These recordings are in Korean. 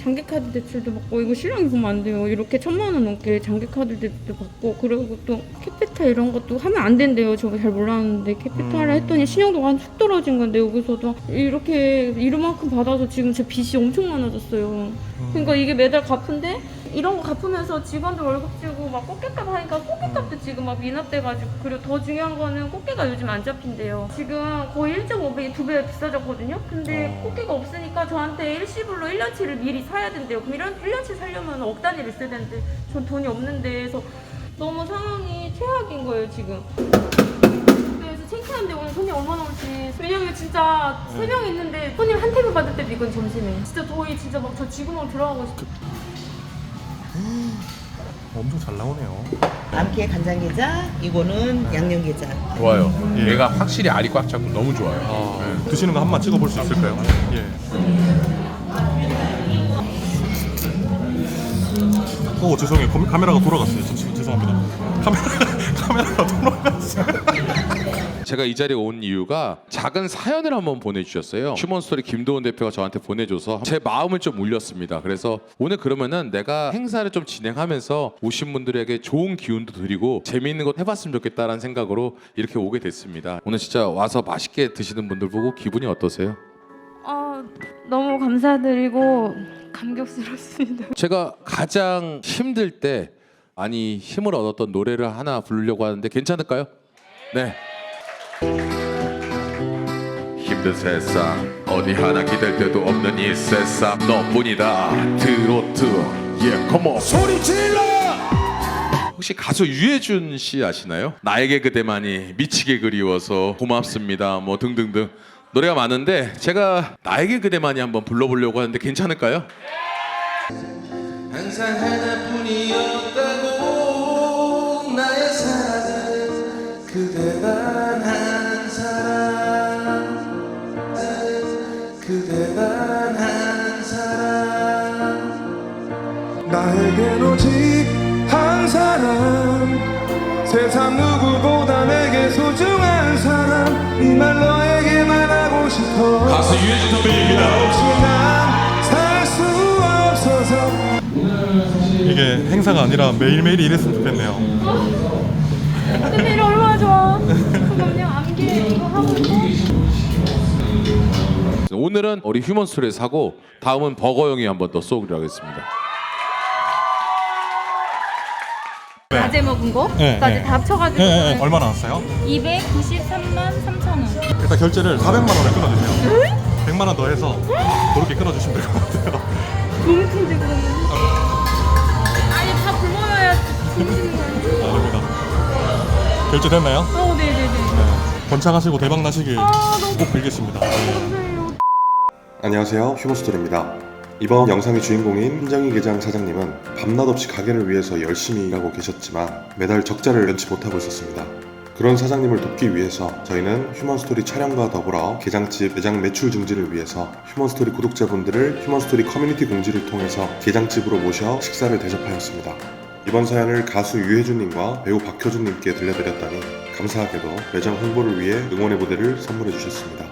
장기카드 대출도 받고, 이거 신랑이 보면 안 돼요. 이렇게 1,000만 원 넘게 장기카드 대출도 받고, 그리고 또 캐피탈 이런 것도 하면 안 된대요. 저거 잘 몰랐는데 캐피탈을 했더니 신용도가 한 툭 떨어진 건데, 여기서도 이렇게 이만큼 받아서 지금 제 빚이 엄청 많아졌어요. 그러니까 이게 매달 갚은데 이런 거 갚으면서 직원들 월급 주고 막 꽃게값 하니까 꽃게값도 지금 막 미납돼가지고, 그리고 더 중요한 거는 꽃게가 요즘 안 잡힌대요. 지금 거의 1.5배, 2배 비싸졌거든요. 근데 꽃게가 없으니까 저한테 일시불로 1년치를 미리 사야 된대요. 그럼 이런 1년치 사려면 억 단위를 써야 되는데 전 돈이 없는데, 그래서 너무 상황이 최악인 거예요 지금. 그래서 창피한데 오늘 손님 얼마나 올지. 왜냐면 진짜 3명 있는데 손님 한 테이블 받을 때도 이건 점심에 진짜 저희 진짜 막 저 지구멍 들어가고 싶어. 엄청 잘 나오네요. 암캐 간장게장, 이거는 양념게장. 좋아요. 예. 얘가 확실히 알이 꽉 차고 너무 좋아요. 네. 드시는 거 한 번 찍어볼 수 있을까요? 예. 죄송해요. 카메라가 돌아갔어요. 죄송합니다. 카메라가 돌아갔어요. 제가 이 자리에 온 이유가 작은 사연을 한번 보내주셨어요. 휴먼스토리 김도훈 대표가 저한테 보내줘서 제 마음을 좀 울렸습니다. 그래서 오늘 그러면은 내가 행사를 좀 진행하면서 오신 분들에게 좋은 기운도 드리고 재미있는 것 해봤으면 좋겠다라는 생각으로 이렇게 오게 됐습니다. 오늘 진짜 와서 맛있게 드시는 분들 보고 기분이 어떠세요? 너무 감사드리고 감격스럽습니다. 제가 가장 힘들 때 많이 힘을 얻었던 노래를 하나 부르려고 하는데 괜찮을까요? 네. 힘든 세상 어디 하나 기댈 데도 없는 이 세상 너뿐이다 트로트 컴온 소리 질러. 혹시 가수 유해준 씨 아시나요? 나에게 그대만이 미치게 그리워서 고맙습니다 뭐 등등등 노래가 많은데 제가 나에게 그대만이 한번 불러보려고 하는데 괜찮을까요? 항상 하나뿐이었다고 나의 사랑은 그대만 한 사람 그대만 한 사람 나에겐 오직 한 사람 세상 누구보다 내게 소중한 사람 이 말 너에게만 하고 싶어 가수 유해준 선배님입니다. 혹시 난 살 수 없어서 이게 행사가 아니라 매일매일 이랬으면 좋겠네요. 근데 이거 얼마나 좋아. 잠깐만요. 암기 이거 하고 오늘은 우리 휴먼스토리에 사고 다음은 버거용이 한번 더 쏘기로 하겠습니다. 낮에 먹은 거까지 네, 네. 다 합쳐가지고 얼마 나왔어요? 293만 3천 원. 일단 결제를 400만 원을 끊어주세요. 100만 원 더 해서 그렇게 끊어주시면 될 것 같아요. 너무 큰데 그러면. 아니 다 굶어야 재밌는 거 아니지? 아닙니다. 결제됐나요? 네네네. 네. 번창하시고 대박 나시길 너무 꼭 빌겠습니다. 감사해요. 안녕하세요, 휴먼스토리입니다. 이번 영상의 주인공인 한정희 게장 사장님은 밤낮 없이 가게를 위해서 열심히 일하고 계셨지만 매달 적자를 면치 못하고 있었습니다. 그런 사장님을 돕기 위해서 저희는 휴먼스토리 촬영과 더불어 게장집 매장 매출 증진을 위해서 휴먼스토리 구독자분들을 휴먼스토리 커뮤니티 공지를 통해서 게장집으로 모셔 식사를 대접하였습니다. 이번 사연을 가수 유해준님과 배우 박효준님께 들려드렸더니 감사하게도 매장 홍보를 위해 응원의 무대를 선물해 주셨습니다.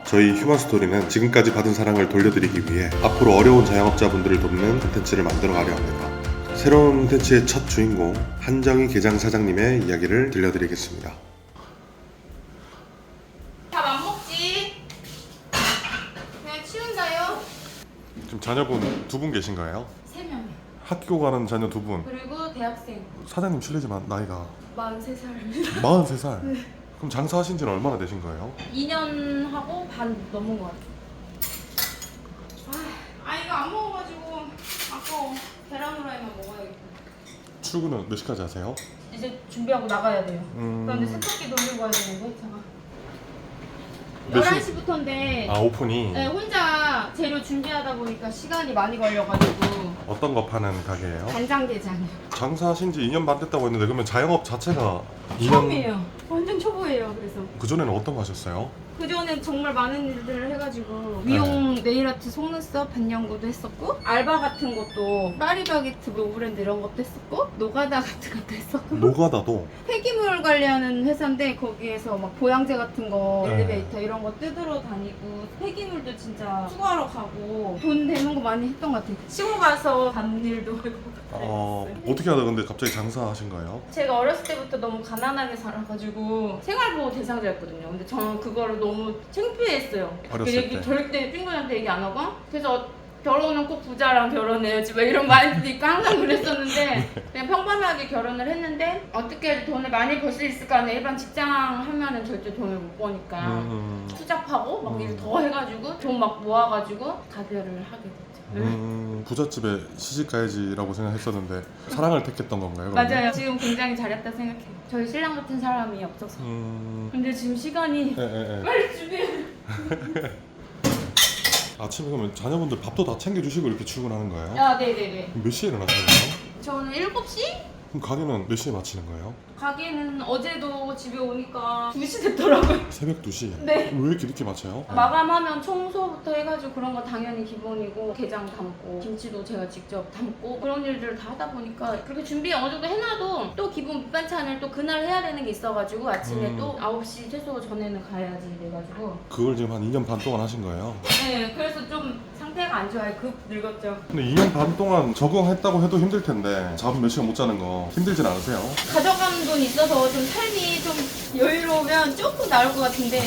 저희 휴먼스토리는 지금까지 받은 사랑을 돌려드리기 위해 앞으로 어려운 자영업자분들을 돕는 콘텐츠를 만들어가려 합니다. 새로운 콘텐츠의 첫 주인공 한정희 게장 사장님의 이야기를 들려드리겠습니다. 밥 안 먹지? 그냥 치운다요? 지금 자녀분 2분 계신가요? 3명. 학교 가는 자녀 2분. 그리고 대학생 사장님 실례지만 나이가 43살입니다. 43살. 네. 그럼 장사하신 지는 얼마나 되신 거예요? 2년 하고 반 넘은 것 같아요. 이거 안 먹어가지고 아까워. 계란 후라이만 먹어야겠다. 출근은 몇 시까지 하세요? 이제 준비하고 나가야 돼요. 그런데 세탁기 돌리고 와야 되는 거 있잖아. 몇 시? 11시부터인데 오픈이 네, 혼자 재료 준비하다 보니까 시간이 많이 걸려가지고. 어떤 거 파는 가게예요? 간장게장이요. 장사하신 지 2년 반 됐다고 했는데 그러면 자영업 자체가 2년 처음이에요. 완전 초보예요. 그래서 그전에는 어떤 거 하셨어요? 그전에 정말 많은 일들을 해가지고 미용, 네일아트, 속눈썹, 반영구도 했었고 알바 같은 것도 파리바게트, 노브랜드 이런 것도 했었고 노가다 같은 것도 했었고 노가다도 폐기물 관리하는 회사인데 거기에서 막 보양제 같은 거 네. 엘리베이터 이런 거 뜯으러 다니고 폐기물도 진짜 수거하러 가고 돈 되는 거 많이 했던 것 같아요. 시골 가서 반일도 하고 그랬어요. 어떻게 하다 근데 갑자기 장사하신 거예요? 제가 어렸을 때부터 너무 가난하게 살아가지고 생활보호 대상자였거든요. 근데 저는 그거를 너무 창피했어요. 어렸을 그 얘기 때? 절대 친구한테 얘기 안 하고 그래서 결혼은 꼭 부자랑 결혼해야지 막 이런 마인드 있고 항상 그랬었는데 그냥 평범하게 결혼을 했는데 어떻게 해야 돈을 많이 벌 수 있을까 하는 일반 직장 하면은 절대 돈을 못 버니까 투잡하고 막 일 더 해가지고 돈 막 모아가지고 가게를 하게 됐죠. 부잣집에 시집 가야지라고 생각했었는데 사랑을 택했던 건가요? 그러면? 맞아요. 지금 굉장히 잘했다 생각해요. 저희 신랑 같은 사람이 없어서. 근데 지금 시간이 예. 빨리 준비해. 아침에 그러면 자녀분들 밥도 다 챙겨주시고 이렇게 출근하는 거예요? 아, 네네네. 그럼 몇 시에 일어나시는 거예요? 저는 7시? 그럼 가게는 몇 시에 마치는 거예요? 가게는 어제도 집에 오니까 2시 됐더라고요. 새벽 2시? 네. 왜 이렇게 늦게 마쳐요? 마감하면 청소부터 해가지고 그런 거 당연히 기본이고 게장 담고 김치도 제가 직접 담고 그런 일들을 다 하다 보니까 그렇게 준비 어느 정도 해놔도 또 기본 밑반찬을 또 그날 해야 되는 게 있어가지고 아침에 또 9시 최소 전에는 가야지 돼가지고 그걸 지금 한 2년 반 동안 하신 거예요? 네 그래서 좀 상태가 안 좋아요. 급 늙었죠. 근데 2년 반 동안 적응했다고 해도 힘들 텐데 잠 몇 시간 못 자는 거 힘들진 않으세요? 가져가는 돈 있어서 좀 삶이 좀 여유로우면 조금 나을 것 같은데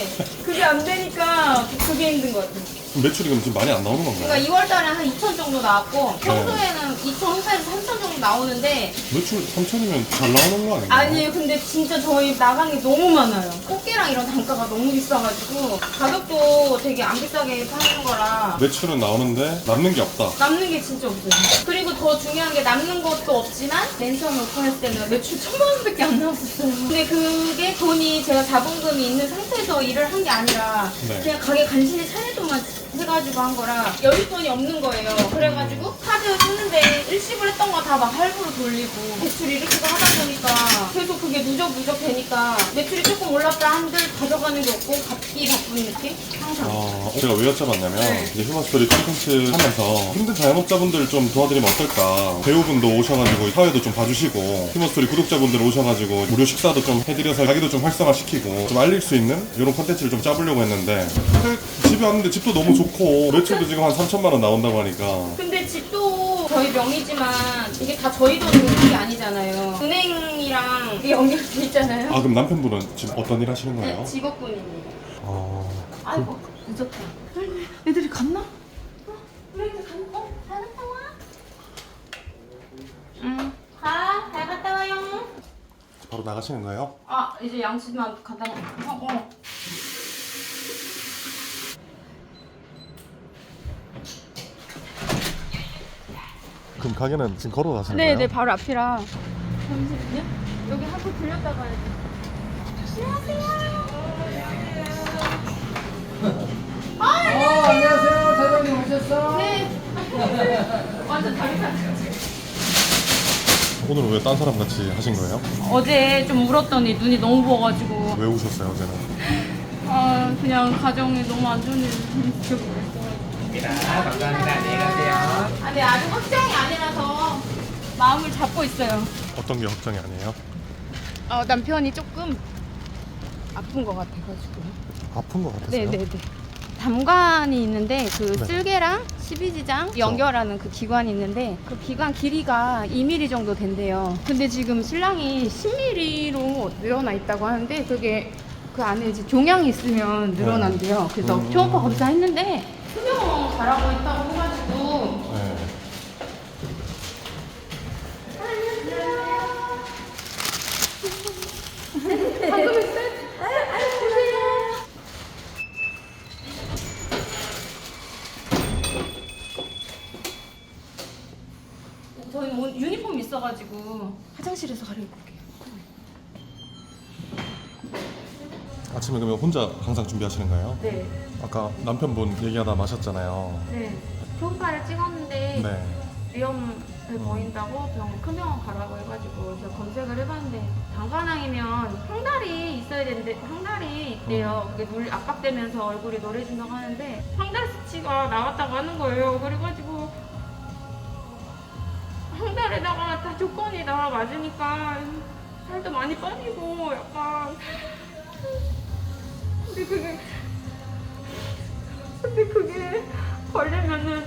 그게 안 되니까 그게 힘든 것 같아요. 그럼 매출이 그럼 지금 많이 안 나오는 건가요? 그러니까 2월 달에 한 2천 정도 나왔고 평소에는 2천 회사에서 3천 정도 나오는데 매출 3천이면 잘 나오는 거 아닌가요? 아니에요. 근데 진짜 저희 나간 게 너무 많아요. 꽃게랑 이런 단가가 너무 비싸가지고 가격도 되게 안 비싸게 파는 거라 매출은 나오는데 남는 게 없다. 남는 게 진짜 없어요. 그리고 더 중요한 게 남는 것도 없지만 맨 처음에 오픈했을 때는 매출 1,000만 원밖에 안 나왔었어요. 근데 그게 돈이 제가 자본금이 있는 상태에서 일을 한 게 아니라 네. 그냥 가게 간신히 차려도만 해가지고 한 거라 여윳돈이 없는 거예요. 그래가지고 카드 쓰는데 일시불 했던 거 다 막 할부로 돌리고 대출 일으키고 하다 보니까 계속 그게 누적 되니까 매출이 조금 올랐다 한들 가져가는 게 없고 갚기 바쁜 느낌? 항상. 제가 왜 여쭤봤냐면 네. 이제 휴먼스토리 콘텐츠 하면서 힘든 자영업자분들 좀 도와드리면 어떨까. 배우분도 오셔가지고 사회도 좀 봐주시고 휴먼스토리 구독자분들 오셔가지고 무료 식사도 좀 해드려서 자기도 좀 활성화시키고 좀 알릴 수 있는 이런 콘텐츠를 좀 짜보려고 했는데 근데 집에 왔는데 집도 너무 좋고 매출도 지금 한 3천만 원 나온다고 하니까 근데 집도 저희 명의지만 이게 다 저희 돈 있는 게 아니잖아요. 은행이랑 이게 연결돼 있잖아요. 아 그럼 남편분은 지금 어떤 일 하시는 거예요? 네, 직업군입니다. 아이고 늦었다. 애들이 갔나? 우리 애들 갔나? 잘 갔다 와. 응. 잘 갔다 와요. 바로 나가시는 거예요? 아 이제 양치만 갔다 와. 그럼 가게는 지금 걸어가시는 거예요? 네네 바로 앞이라. 잠시만요. 여기 한 번 들렸다 가야지. 안녕하세요. 사장님 오셨어? 네. 완전 다른 사람. 오늘은 왜 딴 사람 같이 하신 거예요? 어제 좀 울었더니 눈이 너무 부어가지고 왜 우셨어요 어제는? 아 그냥 가정에 너무 안 좋은 일이 있어서 감사합니다. 안녕히 가세요. 아, 네 아직 확정이 아니라서 마음을 잡고 있어요. 어떤 게 걱정이 아니에요? 남편이 조금 아픈 것 같아가지고. 아픈 것 같았어요? 네네네. 담관이 있는데 그 네. 쓸개랑 십이지장 연결하는 그 기관이 있는데 그 기관 길이가 2mm 정도 된대요. 근데 지금 신랑이 10mm로 늘어나 있다고 하는데 그게 그 안에 이제 종양이 있으면 늘어난대요. 그래서 초음파 검사했는데 수명 잘하고 있다고 해가지고 네. 저희 뭐 유니폼 있어가지고 화장실에서 갈아입을게요. 아침에 그러면 혼자 항상 준비하시는 거예요? 네. 아까 남편분 얘기하다 마셨잖아요. 네. 초음파를 찍었는데 네. 위험해 보인다고 병원 큰 병원 가라고 해가지고 제가 검색을 해봤는데 당관왕이면 황달이 있어야 되는데 황달이 있대요. 그게 압박되면서 얼굴이 노래진다고 하는데 황달 수치가 나왔다고 하는 거예요. 그래가지고 황달에다가 다 조건이 다 맞으니까 살도 많이 빠지고 약간 근데 그게 걸리면은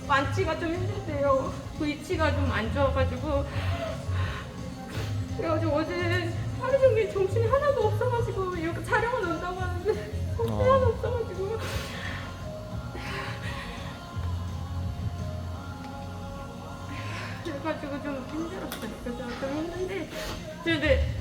완치가 좀 힘들대요. 그 위치가 좀 안 좋아가지고 그래가지고 어제 하루 종일 정신이 하나도 없어가지고 이렇게 촬영을 온다고 하는데 정신이 하나도 없어가지고 그래가지고 좀 힘들었어요. 그래서 좀 힘든데 근데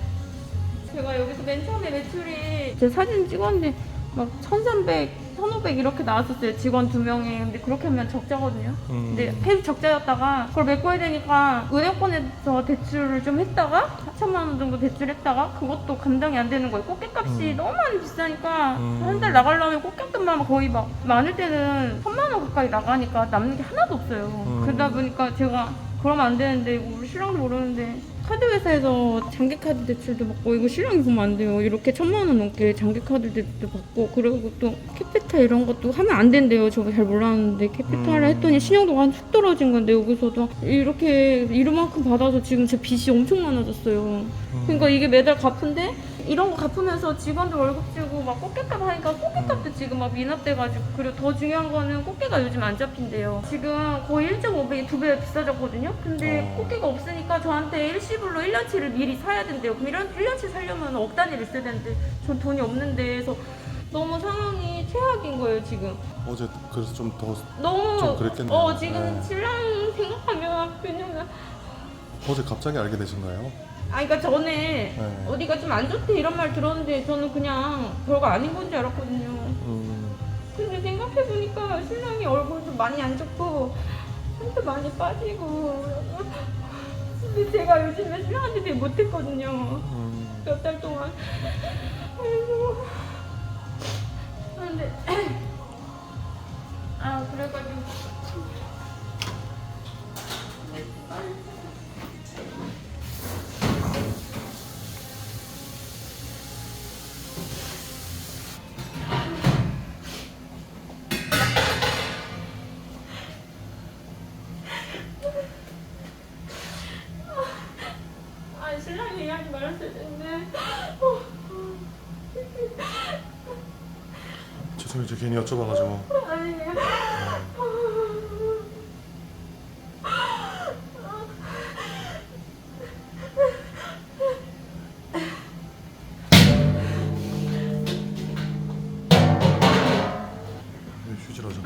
제가 여기서 맨 처음에 매출이 제 사진 찍었는데 막 1,300, 1,500 이렇게 나왔었어요. 직원 2명에. 근데 그렇게 하면 적자거든요. 근데 회수 적자였다가 그걸 메꿔야 되니까 은행권에서 대출을 좀 했다가 4천만 원 정도 대출했다가 그것도 감당이 안 되는 거예요. 꽃게값이 너무 많이 비싸니까 한 달 나가려면 꽃게값만 거의 막 많을 때는 1,000만 원 가까이 나가니까 남는 게 하나도 없어요. 그러다 보니까 제가 그러면 안 되는데 이거 우리 신랑도 모르는데 카드 회사에서 장기카드 대출도 받고 이거 신랑이 보면 안 돼요. 이렇게 1,000만 원 넘게 장기카드 대출도 받고 그리고 또 캐피탈 이런 것도 하면 안 된대요. 저도 잘 몰랐는데 캐피탈을 했더니 신용도가 한 쑥 떨어진 건데 여기서도 이렇게 이만큼 받아서 지금 제 빚이 엄청 많아졌어요. 그러니까 이게 매달 갚은데 이런 거 갚으면서 직원들 월급 주고 막 꽃게값 하니까 꽃게값도 지금 막 미납돼가지고 그리고 더 중요한 거는 꽃게가 요즘 안 잡힌대요. 지금 거의 1.5배, 2배 비싸졌거든요. 근데 꽃게가 없으니까 저한테 일시불로 1년치를 미리 사야 된대요. 그럼 1년치 사려면 억 단위를 써야 되는데 전 돈이 없는데 그래서 너무 상황이 최악인 거예요 지금. 어제 그래서 좀 너무 그랬겠네요. 지금 네. 신랑 생각하면 왜냐면 어제 갑자기 알게 되신 거예요? 그러니까 전에 어디가 좀 안 좋대 이런 말 들었는데 저는 그냥 별거 아닌 건 줄 알았거든요. 근데 생각해보니까 신랑이 얼굴도 많이 안 좋고 살도 많이 빠지고 근데 제가 요즘에 신랑한테 되게 못했거든요. 몇 달 동안. 그래서 근데 그래가지고 신랑이 얘기하지 말았어야 되는데 죄송해요. 제가 괜히 여쭤봐가지고. 아니에요. 휴지로 좀.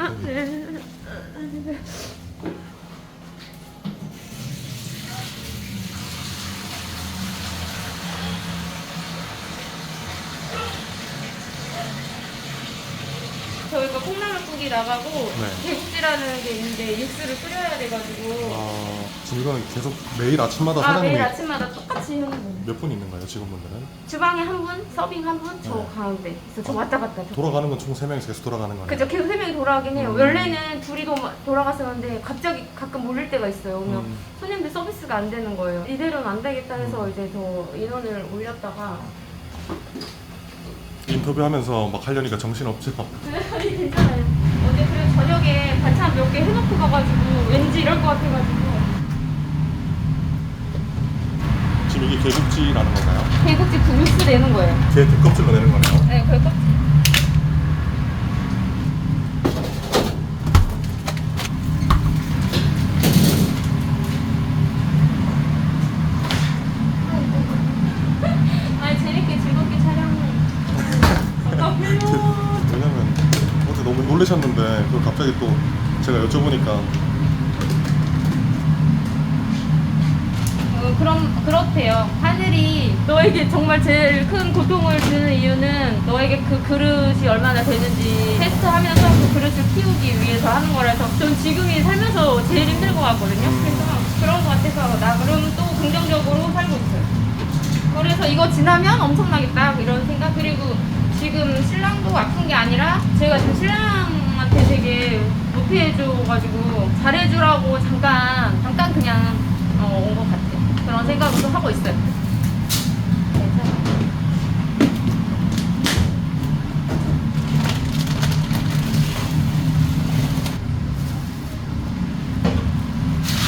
저희가 콩나물국이 나가고 대국지라는 게 있는데 육수를 끓여야 돼가지고 지금 이거는 계속 매일 아침마다 매일 아침마다 똑같이 하는 거예요. 몇 분 있는 거예요, 직원분들은? 주방에 한 분, 서빙 한 분, 저 가운데. 그래서 저 왔다 갔다. 돌아가는 건 총 3명이서 계속 돌아가는 거예요? 그죠, 계속 3명이 돌아가긴 해요. 원래는 둘이 돌아갔었는데 갑자기 가끔 몰릴 때가 있어요. 그러면 손님들 서비스가 안 되는 거예요. 이대로는 안 되겠다 해서 이제 더 인원을 올렸다가 인터뷰하면서 막 하려니까 정신없죠? 아니 괜찮아요. 어제 그래도 저녁에 반찬 몇 개 해놓고 가가지고 왠지 이럴 것 같아가지고 지금 이게 개국지라는 건가요? 대국지 국육수 내는 거예요. 개 등껍질로 내는 거네요? 네, 그걸 껍질. 아니 재밌게 즐겁게 촬영을. 왜냐면 어제 너무 놀라셨는데 그걸 갑자기 또 제가 여쭤보니까 그럼 그렇대요. 하늘이 너에게 정말 제일 큰 고통을 주는 이유는 너에게 그 그릇이 얼마나 되는지 테스트하면서 그 그릇을 키우기 위해서 하는 거라서 전 지금이 살면서 제일 힘들 것 같거든요. 그래서 그런 것 같아서 나 그럼 또 긍정적으로 살고 있어요. 그래서 이거 지나면 엄청나겠다 이런 생각. 그리고 지금 신랑도 아픈 게 아니라 제가 지금 신랑 사장님한테 되게 못해줘가지고 잘해주라고 잠깐 그냥 온 것 같아. 그런 생각도 하고 있어요. 괜찮아요.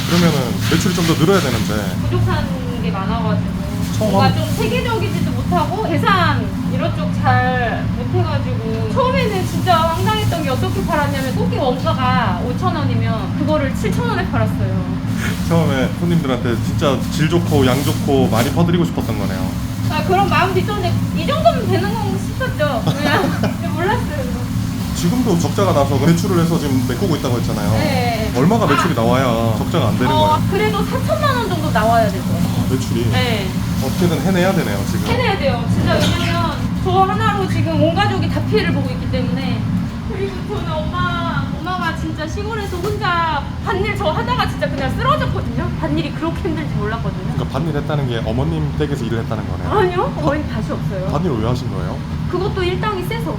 그러면은 매출이 좀 더 늘어야 되는데 부족한 게 많아가지고 처음 뭔가 하면- 좀 세계적이지도 못하고 계산 이런 쪽 잘 못해가지고 처음에는 진짜 황당했던 게 어떻게 팔았냐면 꽃게 원가가 5,000원이면 그거를 7,000원에 팔았어요. 처음에 손님들한테 진짜 질 좋고 양 좋고 많이 퍼드리고 싶었던 거네요. 아, 그런 마음도 있었는데 이 정도면 되는 건가 싶었죠. 그냥 몰랐어요. 지금도 적자가 나서 매출을 해서 지금 메꾸고 있다고 했잖아요. 네. 얼마가 매출이 나와야 적자가 안 되는 거예요? 그래도 4천만 원 정도 나와야 될 거예요. 매출이 네. 어떻게든 해내야 되네요 지금. 해내야 돼요. 진짜 왜냐면 저 하나로 지금 온 가족이 다 피해를 보고 있기 때문에. 그리고 저는 엄마가 진짜 시골에서 혼자 밭일 저 하다가 진짜 그냥 쓰러졌거든요. 밭일이 그렇게 힘든지 몰랐거든요. 그러니까 밭일 했다는 게 어머님 댁에서 일을 했다는 거네요. 아니요, 거의 다시 없어요. 밭일을 왜 하신 거예요? 그것도 일당이 세서.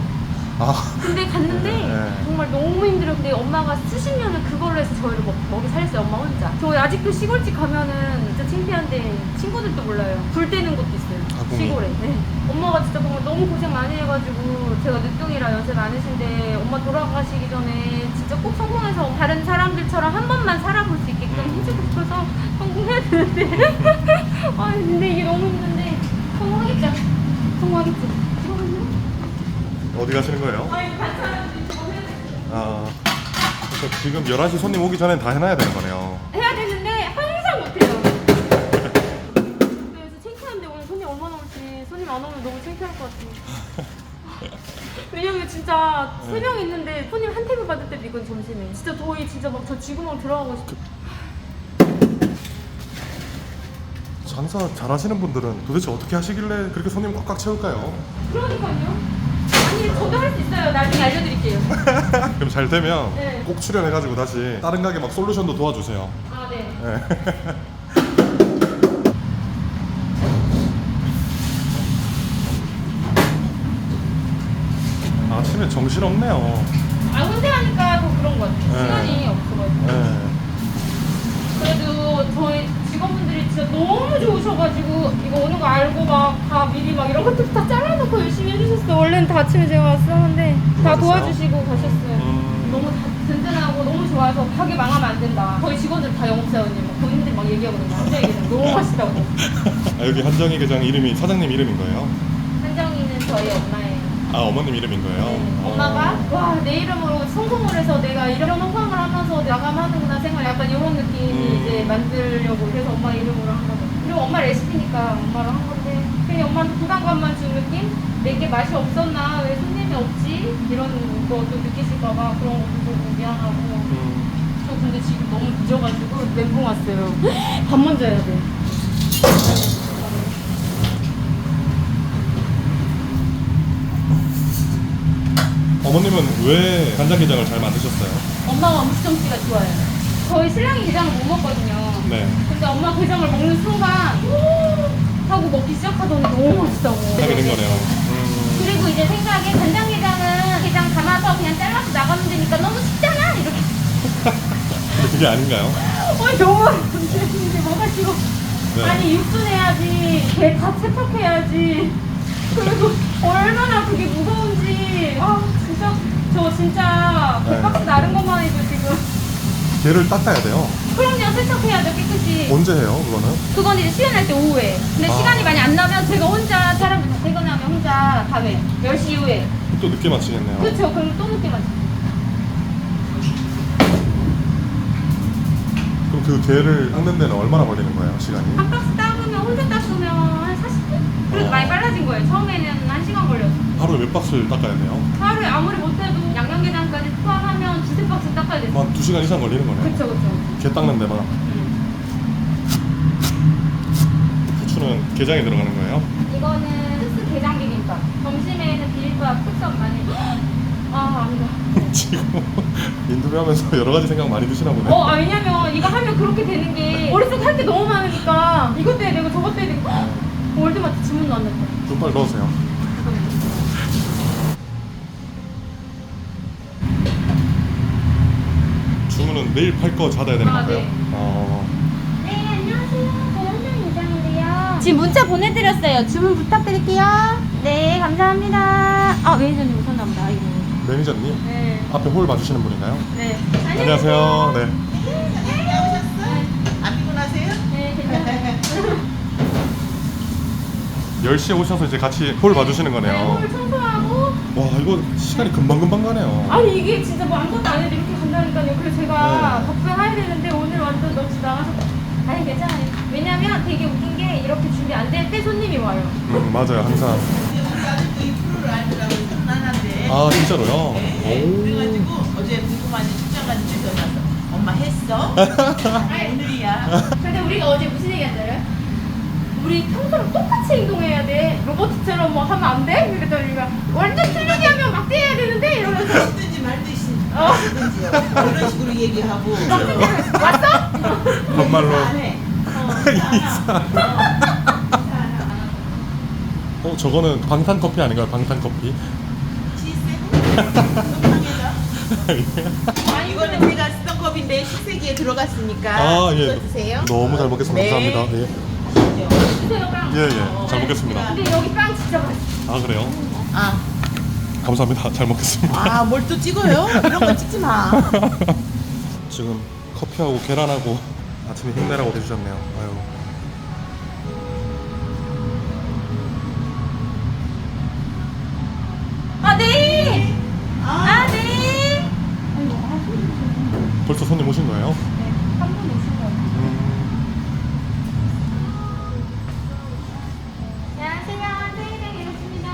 아 근데 갔는데 네. 정말 너무 힘들어요. 근데 엄마가 수십 년을 그걸로 해서 저희를 먹이 살렸어요. 엄마 혼자. 저 아직도 시골집 가면은 진짜 창피한데 친구들도 몰라요. 불 때는 것도 있어요. 가공이. 시골에. 네. 엄마가 진짜 정말 너무 고생 많이 해가지고 제가 늦둥이라 연세 많으신데 엄마 돌아가시기 전에 진짜 꼭 성공해서 다른 사람들처럼 한 번만 살아볼 수 있게끔 해주고 싶어서 성공해야 되는데 아 근데 이게 너무 힘든데 성공하겠죠. 성공하겠지. 어디 가시는 거예요? 아 이거 반찬 이거 해야 돼. 아 그러니까 지금 11시 손님 오기 전엔 다 해놔야 되는 거네요. 해야 되는데 항상 못해요. 그래서 창피한데 오늘 손님 얼마나 올지 손님 안 오면 너무 창피할 것 같아요. 왜냐면 진짜 3명 있는데 손님 한 테이블 받을 때도 이건 점심에 진짜 저희 진짜 막 저 지구멍 들어가고 싶어. 장사 잘하시는 분들은 도대체 어떻게 하시길래 그렇게 손님 꽉꽉 채울까요? 그러니까요. 아니 저도 할 수 있어요. 나중에 알려드릴게요. 그럼 잘 되면 네. 꼭 출연해가지고 다시 다른 가게 막 솔루션도 도와주세요. 아 네. 네. 아침에 정신없네요. 아 혼자 하니까 더 그런 것 같아요. 네. 시간이 없어가지고. 네. 그래도 저희 직원분들이 진짜 너무 좋으셔가지고 이거 오는 거 알고 막 다 미리 막 이런 것들 다 잘라놓고 열심히 해주셨어요. 원래는 다 아침에 제가 왔었는데 다 도와주시고 가셨어요. 너무 다 든든하고 너무 좋아서 가게 망하면 안 된다. 저희 직원들 다 영업사원님 막 본인들 막 얘기하거든요. 한정이 계장 너무 맛있다고. 아, 여기 한정희 계장 이름이 사장님 이름인 거예요? 한정이는 저희 엄마예요. 아 어머님 이름인 거예요? 네. 엄마가 와 내 이름으로 성공을 해서 내가 이런 호강을 하면서 나감하는구나 생각 약간 이런 느낌이 이제 만들려고 그래서 엄마 이름으로 한 거죠. 그리고 엄마 레시피니까 엄마로 한 건데 그냥 엄마한테 부담감만 준 느낌? 내게 맛이 없었나 왜 손님이 없지? 이런 것도 느끼실까봐 그런 것도 보고 미안하고 저 근데 지금 너무 늦어가지고 멘붕 왔어요. 밥 먼저 해야 돼. 어머님은 왜 간장게장을 잘 만드셨어요? 엄마가 음식 솜씨가 좋아요. 저희 신랑이 게장을 못 먹거든요. 네. 근데 엄마 게장을 먹는 순간 하고 먹기 시작하더니 너무 맛있다고. 하게 된 거네요. 그리고 이제 생각에 간장게장은 게장 담아서 그냥 잘라서 나가면 되니까 너무 쉽잖아 이렇게. 근데 그게 아닌가요? 너무 근데 뭐가 싫어. 네. 아니 육수 내야지, 게 다 세척해야지. 그리고 얼마나 그게 무거운지. 아 진짜 저 진짜 네. 백박스 나른 것만 해도 지금. 게를 닦아야 돼요. 그럼요 세척해야죠 깨끗이. 언제 해요 그거는? 그건 이제 시연할 때 오후에. 근데 아. 시간이 많이 안 나면 제가 혼자 사람들 다 퇴근하면 혼자 밤에 10시 이후에. 또 늦게 마치겠네요. 그렇죠. 그럼 또 늦게 맞죠. 그럼 그 게를 닦는 데는 얼마나 걸리는 거예요 시간이? 한 박스 닦으면 혼자 닦으면 한 40분? 그래도 많이 빨라진 거예요. 처음에는 1시간 걸렸어. 하루에 몇 박스를 닦아야 돼요? 하루에 아무리 못해도 양념게장까지 포함하면 2-3박스 닦아야 됐어. 한 2시간 이상 걸리는 거네요. 그쵸 그쵸. 게 닦는 데만. 부추는 게장에 들어가는 거예요? 이거는 특수 게장 비빔밥. 점심에는 비빔밥 특선 많이. 아 아니다. 지금 인터뷰 하면서 여러 가지 생각 많이 드시나 보네. 왜냐면 이거 하면 그렇게 되는 게 머릿속에 할 게 너무 많으니까 이것도 해야 되고 저것도 해야 되고 월드마트 주문 넣었는데. 좀 빨리 넣으세요. 내일 팔 거 받아야 되는 건가요? 네. 네, 안녕하세요. 저는 이장인데요. 지금 문자 보내드렸어요. 주문 부탁드릴게요. 네, 감사합니다. 아, 매니저님 오셨나 보다. 아이고. 매니저님? 네. 앞에 홀 봐주시는 분인가요? 네. 안녕하세요. 네. 안 피곤하세요? 네, 괜찮아요. 10시에 오셔서 이제 같이 홀 봐주시는 거네요. 홀 청소하고. 와, 이거 시간이 금방금방 가네요. 아니, 이게 진짜 뭐 아무것도 안 해도 이렇게 간다니까요. 그래서 제가 네. 답변해야 되는데 오늘 완전 너무 나가서. 아니, 괜찮아요. 왜냐면 되게 웃긴 게 이렇게 준비 안 될 때 손님이 와요. 맞아요. 항상. 우리 아들도 이 프로를 알더라고요. 편안한데. 아, 진짜로요? 네. 그래가지고 어제 궁금한데 출장 갔는데 전화서 엄마 했어? 오늘이야. 근데 우리가 어제 무슨 얘기 했잖아요? 우리 평소랑 똑같이 행동해야 돼. 로봇처럼 뭐 하면 안 돼? 그랬더니 우리가 완전 틀리게 하면 막대해야 되는데 이러면서 했든지 말든지 하든지요. 그런 식으로 얘기하고. 왔어? 반말로. 안 해. 저거는 방탄커피 아닌가요? 방탄커피? 이거는 제가 쓰던 컵인데 식세기에 들어갔으니까 아, 예. 이거 드세요. 너무 잘 먹겠습니다. 네. 감사합니다. 예. 주세요 빵. 예, 예. 잘 먹겠습니다. 근데 여기 빵 진짜 맛있어. 아, 그래요? 아, 감사합니다. 잘 먹겠습니다. 뭘 또 찍어요? 그런 거 찍지 마. 지금 커피하고 계란하고 아침에 힘내라고 해주셨네요. 아유. 아 네. 아 네. 벌써 손님 오신 거예요? 네. 한 분 오신 거예요. 안녕하세요. 세일에 계십니다.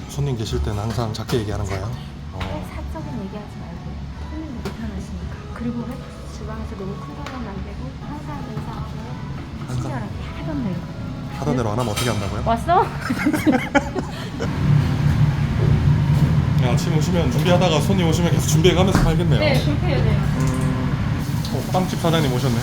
손님 계실 때는 항상 작게 얘기하는 거예요? 사적인 얘기하지 말고 손님이 불편하시니까. 그리고 주방에서 너무 큰 소리는 안 되고 항상 인사하고 친절하게 하던 대로. 하던 대로 안 하면 어떻게 한다고요? 왔어? 야, 아침 오시면 준비하다가 손님 오시면 계속 준비해가면서 팔겠네요. 네, 그렇게 해야 돼요. 빵집 사장님 오셨네.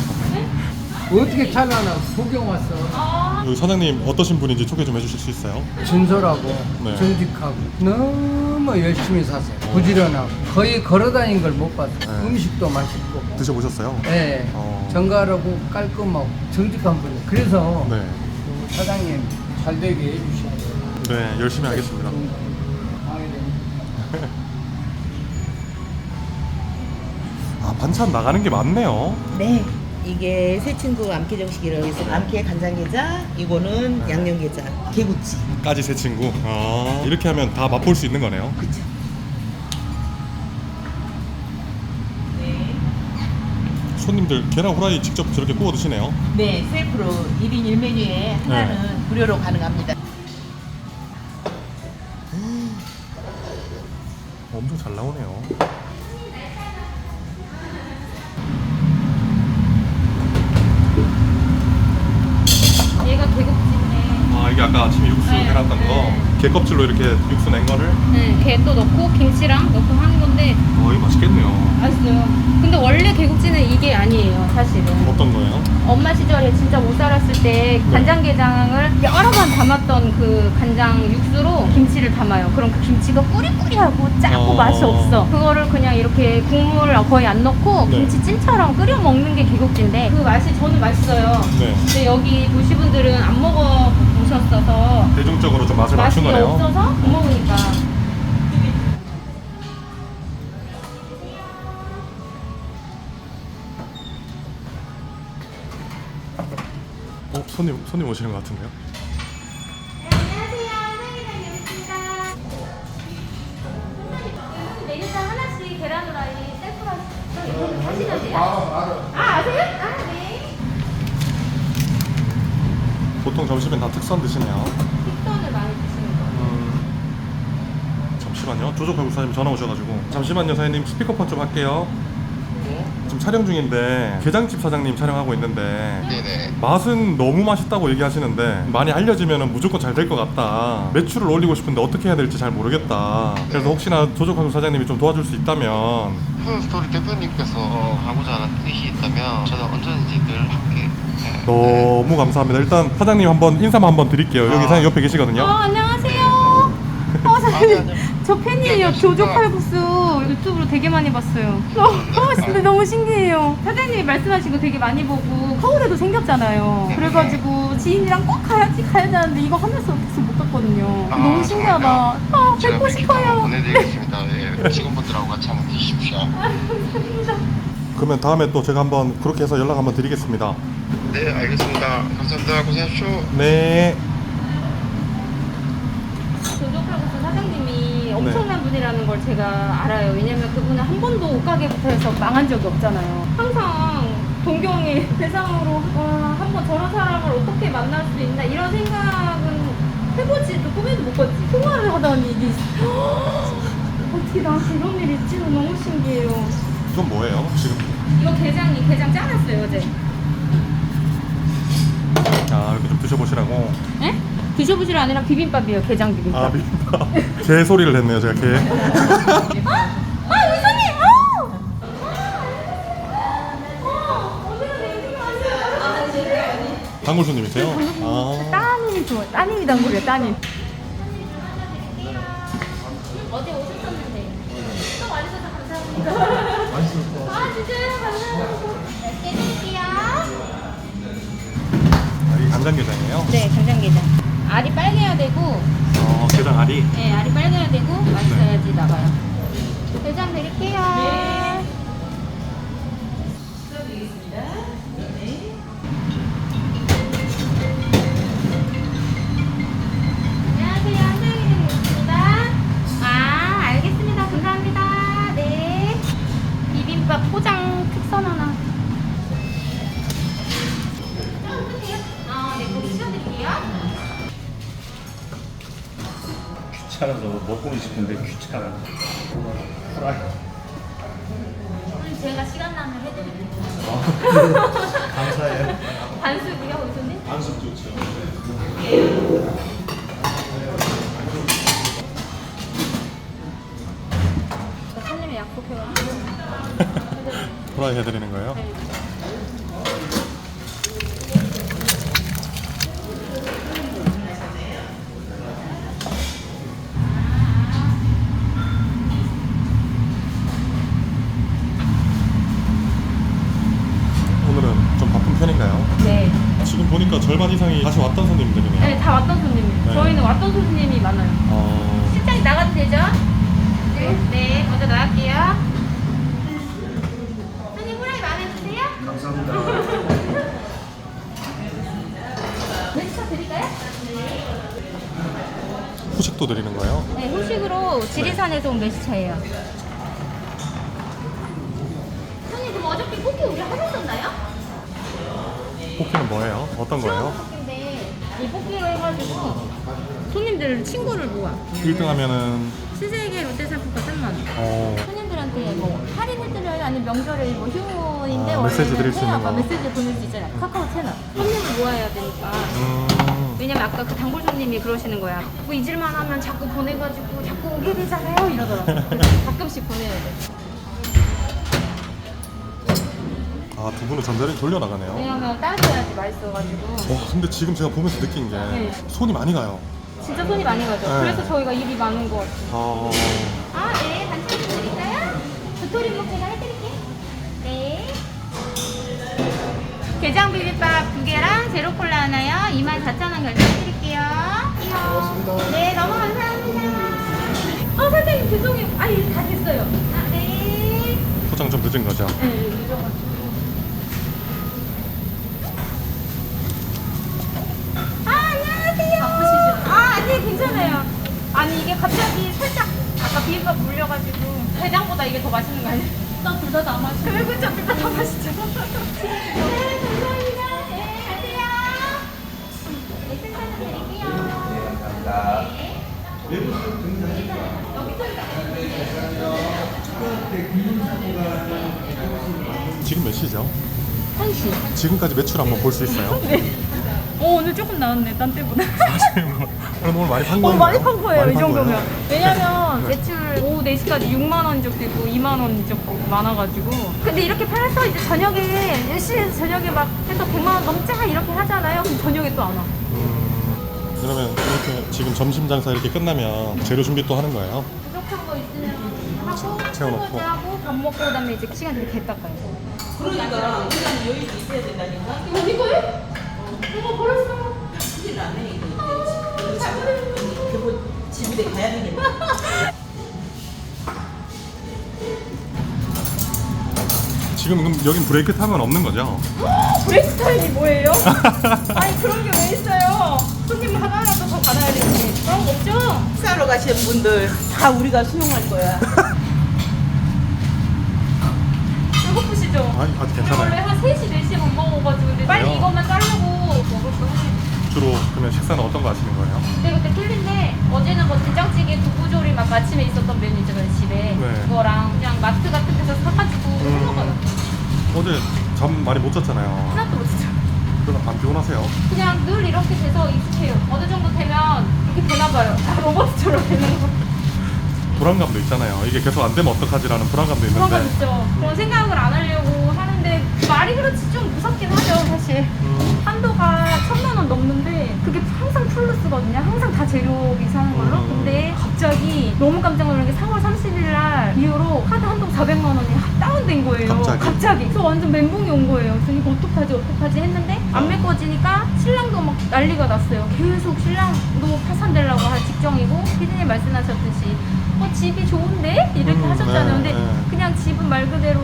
어떻게 잘라나 구경 왔어. 여기 사장님 어떠신 분인지 소개 좀 해주실 수 있어요? 진솔하고 네. 정직하고 너무 열심히 사세요. 부지런하고 거의 걸어다닌 걸 못 봤어요. 네. 음식도 맛있고, 드셔보셨어요? 네, 정갈하고 깔끔하고 정직한 분이에요. 그래서 네. 사장님 잘 되게 해주셔야 돼요. 네, 열심히 하겠습니다. 아, 반찬 나가는 게 많네요. 네. 이게 새 친구 암캐 정식이라고 해서 암캐 간장게장, 이거는 양념게장, 개구찌. 까지 새 친구. 이렇게 하면 다 맛볼 수 있는 거네요. 그쵸. 네. 손님들 계란 후라이 직접 저렇게 구워 드시네요. 네, 셀프로 1인 1메뉴에 하나는 무료로 가능합니다. 엄청 잘 나오네요. 얘가 개국지인데. 아, 이게 아까 아침에 육수 네, 해놨던 거. 네. 게 껍질로 이렇게 육수 낸 거를. 네, 게또 넣고 김치랑 넣고 하는 건데 이거 맛있겠네요. 맛있어요. 근데 원래 개국지는 이게 아니에요, 사실은. 어떤 거예요? 엄마 시절에 진짜 못 살았을 때 간장게장을 여러 번 담았던 그 간장 육수로 김치를 담아요. 그럼 그 김치가 꾸리꾸리하고 짜고 맛이 없어. 그거를 그냥 이렇게 국물 거의 안 넣고 네. 김치찜처럼 끓여 먹는 게 개국지인데 그 맛이 저는 맛있어요. 네. 근데 여기 도시분들은 안 먹어 보셨어서 대중적으로 좀 맛을 맛이 맞춘 거네요. 없어서 못 먹으니까. 손님 오시는 것 같은데요? 안녕하세요. 사장님 되겠습니다. 메뉴상 하나씩 계란 후라이 셀프로 하시면 돼요. 아세요? 네. 보통 점심엔 다 특선 드시네요. 식전을 많이 드시는 거예요. 잠시만요. 조조칼국 사장님 전화 오셔가지고. 잠시만요, 사장님. 스피커폰 좀 할게요. 지금 촬영 중인데 게장집 사장님 촬영하고 있는데 맛은 너무 맛있다고 얘기하시는데 많이 알려지면 무조건 잘 될 것 같다. 매출을 올리고 싶은데 어떻게 해야 될지 잘 모르겠다. 그래서 혹시나 조조칼국 사장님이 좀 도와줄 수 있다면. 스토리 대표님께서 하고자 하는 뜻이 있다면 저는 언제든지 늘 함께. 너무 감사합니다. 일단 사장님 한번 인사만 한번 드릴게요. 여기 사장님 옆에 계시거든요. 안녕하세요. 사장님. 저 팬이에요. 조조 칼국수 유튜브로 되게 많이 봤어요. 근데 너무 신기해요. 사장님이 말씀하신 거 되게 많이 보고 서울에도 생겼잖아요. 그래가지고 지인이랑 꼭 가야지 하는데 이거 하면서 계속 못 갔거든요. 너무 신기하다. 아, 제가 뵙고 메뉴 하나 싶어요. 보내드리겠습니다. 예, 직원분들하고 같이 한번 드십시오. 그러면 다음에 또 제가 한번 그렇게 해서 연락 한번 드리겠습니다. 네, 알겠습니다. 감사합니다. 고생하십시오. 네. 조조 칼국수 사장님이 엄청난 분이라는 걸 제가 알아요. 왜냐면 그분은 한 번도 옷가게부터 해서 망한 적이 없잖아요. 항상 동경이 대상으로 와, 한번 저런 사람을 어떻게 만날 수 있나 이런 생각은 해보지도 꿈에도 못 꿨지. 통화를 하다니 이게 어떻게 나한테 이런 일이 있지? 너무 신기해요. 이건 뭐예요? 지금 이거 게장 짜놨어요 어제. 이렇게 좀 드셔보시라고. 에? 드셔보시라 아니라 비빔밥이에요. 게장 비빔밥. 비빔밥. 개 소리를 했네요, 제가 개. 유선님! 단골 손님이세요? 따님이 좋아요. 따님이 단골이에요. 따님. 어제 오셨었는데 또 와주셔서 감사합니다. 아 진짜요? 감사합니다. 맛있게 드릴게요. 이 간장게장이에요? 네, 간장게장. 알이 빨개야 되고, 게장 알이? 네, 알이 빨개야 되고 맛있어야지 나가요. 게장 드릴게요. 네. 드리겠습니다. 네. 안녕하세요. 한정이 있습니다. 아, 알겠습니다. 감사합니다. 네. 비빔밥 포장 특선 하나. 네, 고기 씌워드릴게요. 귀찮아서 먹고는 싶은데 귀찮아. 오늘 제가 시간 나면 해드릴게요. 감사해요. 반숙이요, 교수님? 반숙 좋죠. 손님이 약속해가지고. 프라이 해드리는 거예요? 네. 오늘은 좀 바쁜 편인가요? 네. 지금 보니까 절반 이상이 다시 왔던 손님들이네요. 네, 다 왔던 손님이에요. 네. 저희는 왔던 손님이 많아요. 실장님 나가도 되죠? 네. 네, 먼저 나갈게요. 손님 후라이 마음에 드세요? 감사합니다. 매니저 드릴까요? 네. 후식도 드리는 거예요? 네, 후식으로 지리산에서 온 매시차예요. 손님 그럼 어저께 포키 우리 하셨었나요? 포키는 뭐예요? 어떤 거예요? 포키인데 이 포키로 해가지고 손님들 친구를 모아. 1등 하면은 신세계 롯데 상품권 3만원. 손님들한테 뭐 할인해드려요? 아니면 명절에 뭐 휴무인데 메시지 원래는 드릴 수 있는 해야 거. 메시지 보낼 수 있잖아요. 카카오 채널. 손님을 모아야 되니까. 왜냐면 아까 그 단골 손님이 그러시는 거야. 자꾸 잊을만 하면 자꾸 보내가지고 자꾸 오게 되잖아요 이러더라고요. 그래서 가끔씩 보내야 돼. 두 분은 전자레인지 돌려나가네요. 왜냐면 따뜻해야지 맛있어가지고. 근데 지금 제가 보면서 느낀 게 네. 손이 많이 가요. 진짜 손이 많이 가죠. 네. 그래서 저희가 일이 많은 것 같아요. 네. 반찬 좀 드릴까요? 도토리묵 제가 해드릴게요. 네. 게장 비빔밥 2개랑 제로 콜라 하나요. 24,000원 결제해드릴게요. 고맙습니다. 네, 너무 감사합니다. 선생님 죄송해요. 이제 다 됐어요. 네. 포장 좀 늦은 거죠? 네, 늦어가지고. 안녕하세요. 바쁘시죠? 아니 괜찮아요. 아니 이게 갑자기 살짝 아까 비빔밥 물려가지고 게장보다 이게 더 맛있는 거 아니에요? 나 둘 다 다 맛있어. 그래 그쵸? 둘 다 다 맛있죠? 네 감사합니다. 네 가세요. 네 생산을 드릴게요. 감사합니다. 지금 몇 시죠? 1시. 지금까지 매출 한번 볼 수 있어요? 네. 오늘 조금 나왔네 딴 때보다. 오늘 많이 판 거예요? 많이 판 거예요, 이 정도면. 거예요? 왜냐면 매출 오후 4시까지 6만 원인 적도 있고 2만 원인 적도 많아가지고. 근데 이렇게 팔아서 이제 저녁에 열심히 해서 저녁에 막 해서 100만 원 넘자 이렇게 하잖아요. 그럼 저녁에 또 안 와. 그러면 이렇게 지금 점심 장사 이렇게 끝나면 재료 준비 또 하는 거예요? 무조건 하고 채워놓고. 설거지 하고 밥 먹고 그다음에 이제 시간 되게 개 닦아요. 그러니까 우리는 여유도 있어야 된다니까. 어디 거예요? 이거 버렸어. 큰일 나네 이거. 그거 집에 가야 되겠네. 지금 그럼 여긴 브레이크 타면 없는 거죠? 브레이크 타임이 뭐예요? 아니 그런 게 왜 있어요? 손님 하나라도 더 받아야 되는데 그런 거 없죠? 식사로 가시는 분들 다 우리가 수용할 거야. 배고프시죠? 아니 아직 원래 괜찮아요. 한 3시, 4시에 밥 먹어가지고 근데 빨리 그래요? 이것만 자르고 먹을 거 해요. 주로 그러면 식사는 어떤 거 하시는 거예요? 그때 틀린데 어제는 뭐 된장찌개 두부조림 막 아침에 있었던 메뉴 있잖아요 집에 네. 그거랑 그냥 마트 같은 데서 사가지고 해먹어요. 어제 잠 많이 못 잤잖아요. 하나도 못 진짜 그럼 안 피곤하세요? 그냥 늘 이렇게 돼서 익숙해요. 어느 정도 되면 이렇게 되나봐요. 로봇처럼 되는 거. 불안감도 있잖아요. 이게 계속 안 되면 어떡하지라는 불안감도 그런 건 있는데. 있죠. 그런 생각을 안 하려고 하는데 말이 그렇지 좀 무섭긴 하죠 사실. 한도가 1,000만 원 넘는데 그게 항상 플러스거든요. 항상 다 재료비 사는 걸로. 근데 갑자기 너무 깜짝 놀란 게 4월 30일 날 이후로 카드 한도 400만 원이 다운된 거예요. 갑자기? 그래서 완전 멘붕이 온 거예요. 그래서 이거 어떡하지 했는데 안 메꿔지니까 신랑도 막 난리가 났어요. 계속 신랑도 파산되려고 할 직정이고 피디님 말씀하셨듯이 집이 좋은데? 이렇게 하셨잖아요. 근데 그냥 집은 말 그대로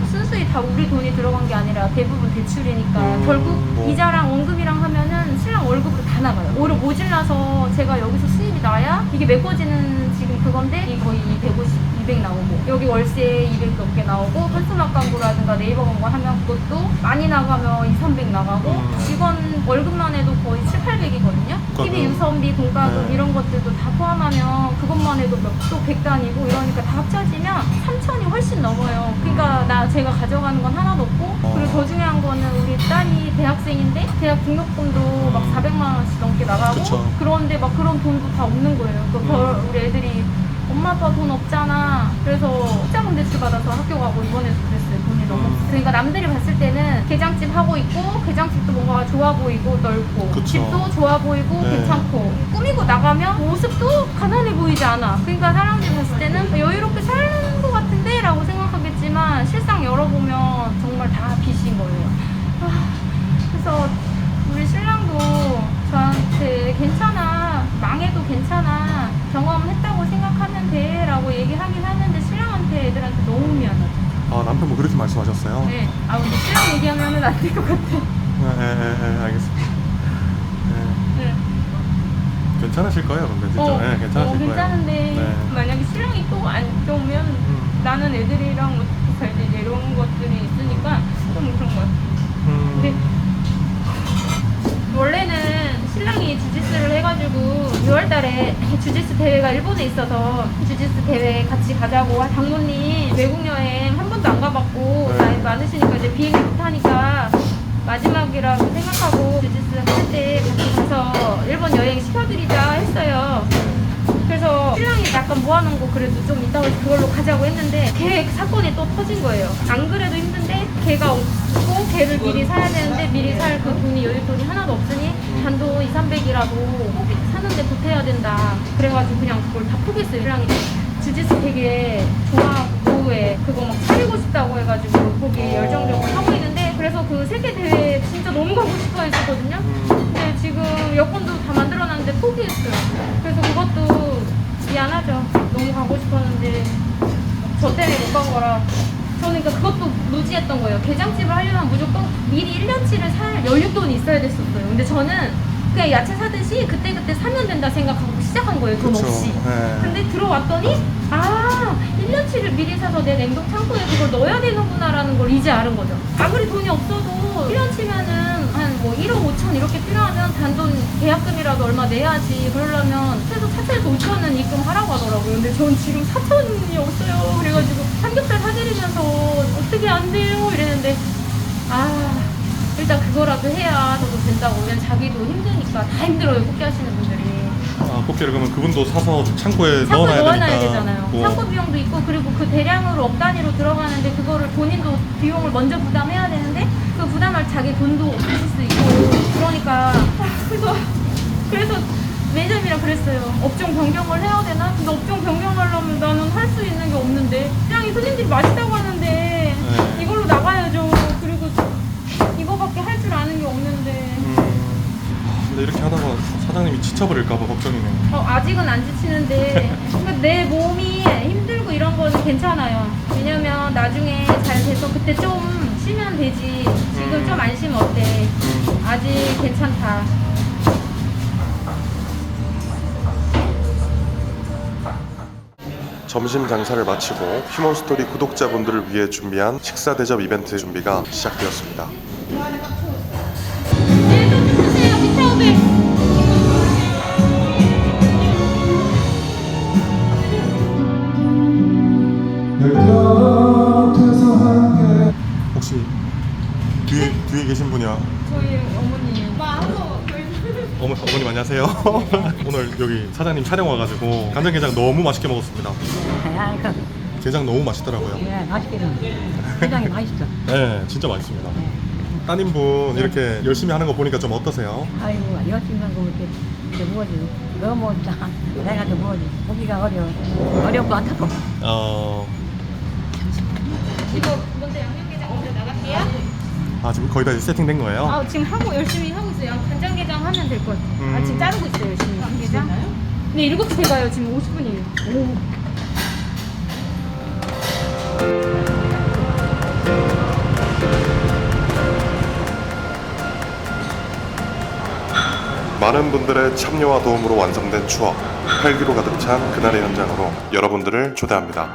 순수히 다 우리 돈이 들어간 게 아니라 대부분 대출이니까 결국 이자랑 원금이랑 하면은 신랑 월급으로 다 나가요. 오히려 모질라서 제가 여기서 수입이 나야 이게 메꿔지는 지금 그건데 이 거의 250, 200 나오고 여기 월세 200 넘게 나오고 현수막 광고라든가 네이버 광고 하면 그것도 많이 나가면 2, 300 나가고 직원 월급만 해도 거의 7, 800이거든요. TV 유선비, 공과금 이런 것들도 다 포함하면 그것만 해도 또 100단이고 이러니까 다 합쳐지면 3천이 훨씬 넘어요. 그러니까 제가 가져가는 건 하나도 없고 그리고 더 중요한 거는 우리 딸이 대학생인데 대학 등록금도 막 400만 원씩 넘게 나가고 그런데 막 그런 돈도 다 없는 거예요. 우리 애들이 엄마 아빠 돈 없잖아. 그래서 학자금 대출 받아서 학교 가고 이번에도 그랬어요. 돈이 너무 없어. 그러니까 남들이 봤을 때는 게장집 하고 있고 게장집도 뭔가 좋아 보이고 넓고 집도 좋아 보이고 괜찮고 꾸미고 나가면 모습도 가난해 보이지 않아. 그러니까 사람들이 봤을 때는 여유롭게 사는 것 같은데 라고 생각하겠지만 실상 열어보면 정말 다 빚인 거예요. 그래서 우리 신랑도 저한테 괜찮아, 망해도 괜찮아, 경험했다고 생각하면 돼 라고 얘기하긴 하는데 신랑한테 애들한테 너무 미안하죠. 아 남편분 그렇게 말씀하셨어요? 네. 근데 신랑 얘기하면 안 될 것 같아. 네, 알겠습니다. 네. 괜찮으실 거예요, 근데 진짜. 괜찮으실 거예요. 괜찮은데 만약에 신랑이 또 안 좋으면 나는 애들이랑 어떻게 살지 이런 것들이 있으니까 좀 그런 거야. 근데 원래는 신랑이 주짓수를 해가지고 6월달에 주짓수 대회가 일본에 있어서 주짓수 대회 같이 가자고 장모님 외국 여행 한 번도 안 가봤고 나이 많으시니까 이제 비행기 못 타니까 마지막이라고 생각하고 주짓수 할 때 같이 가서 일본 여행 시켜드리자 했어요. 그래서 신랑이 약간 모아놓은 거 그래도 좀 이따가 그걸로 가자고 했는데 걔 사건이 또 터진 거예요. 안 그래도 힘든데 걔가 없고 걔를 미리 사야 되는데 미리 살 그 돈이 여윳돈이 하나도 없으니 단돈 2, 300이라도 사는데 보태야 된다. 그래가지고 그냥 그걸 다 포기했어요. 신랑이 주짓수 되게 좋아하고 그거 막 차리고 싶다고 해가지고 거기 열정적으로 하고 있는데 그래서 그 세계 대회 진짜 너무 가고 싶어 했었거든요. 근데 지금 여권도 다 만들어놨는데 포기했어요. 그래서 그것도 미안하죠. 너무 가고 싶었는데 저 때문에 못 간 거라. 저는 그러니까 그것도 노지했던 거예요. 게장집을 하려면 무조건 미리 1년치를 살 여윳돈이 있어야 됐었어요. 근데 저는 그냥 야채 사듯이 그때그때 사면 된다 생각하고 시작한 거예요. 돈 없이. 근데 들어왔더니 1년치를 미리 사서 내 냉동 창고에 그걸 넣어야 되는구나 라는 걸 이제 알은 거죠. 아무리 돈이 없어도 1년치면은 한 뭐 1억 5천 이렇게 필요하면 단돈 계약금이라도 얼마 내야지. 그러려면 최소 4천에서 5천은 입금하라고 하더라고요. 근데 전 지금 4천이 없어요. 그래가지고 삼겹살 사드리면서 어떻게 안 돼요? 이랬는데 일단 그거라도 해야 저도 된다고. 왜냐면 자기도 힘드니까 다 힘들어요. 뽑기 하시는 분들이. 뽑기를 그러면 그분도 사서 창고에 넣어놔야 되잖아요. 창고 비용도 있고 그리고 그 대량으로 억 단위로 들어가는데 그거를 본인도 비용을 먼저 부담해야 되는데 그 부담할 자기 돈도 없을 수 있고 그러니까 그래서 매니저님이랑 그랬어요. 업종 변경을 해야 되나? 근데 업종 변경하려면 나는 할 수 있는 게 없는데 시장이 손님들이 맛있다고 하는데 이걸로 나가야죠. 그리고 이거밖에 할 줄 아는 게 없는데 근데 이렇게 하다가 사장님이 지쳐버릴까봐 걱정이네요. 아직은 안 지치는데 그러니까 내 몸이 힘들고 이런 거는 괜찮아요. 왜냐면 나중에 잘 돼서 그때 좀 쉬면 되지. 지금 좀 안 쉬면 어때? 아직 괜찮다. 점심 장사를 마치고 휴먼스토리 구독자분들을 위해 준비한 식사 대접 이벤트 준비가 시작되었습니다. 네, 좀 주세요. 비타오백. 혹시 뒤에 계신 분이야? 저희 어머니. 어머님 안녕하세요. 오늘 여기 사장님 촬영 와가지고 간장게장 너무 맛있게 먹었습니다. 게장 너무 맛있더라고요. 네, 맛있게는 게장이 맛있어. 네, 진짜 맛있습니다. 따님분 이렇게 열심히 하는 거 보니까 좀 어떠세요? 아이고, 열심히 한 거 이렇게 뭐지? 너무 내가 좀 뭐지? 보기가 어렵고 안타까워. 이거 먼저 양념게장 먼저 나갈게요. 아 지금 거의 다 세팅된 거예요? 지금 하고 열심히 하고 있어요. 간장게장 하면 될 것 같아요. 지금 자르고 있어요. 열심히. 간장게장? 네, 7시에 가요. 지금 50분이에요. 오. 많은 분들의 참여와 도움으로 완성된 추억, 활기로 가득 찬 그날의 현장으로 여러분들을 초대합니다.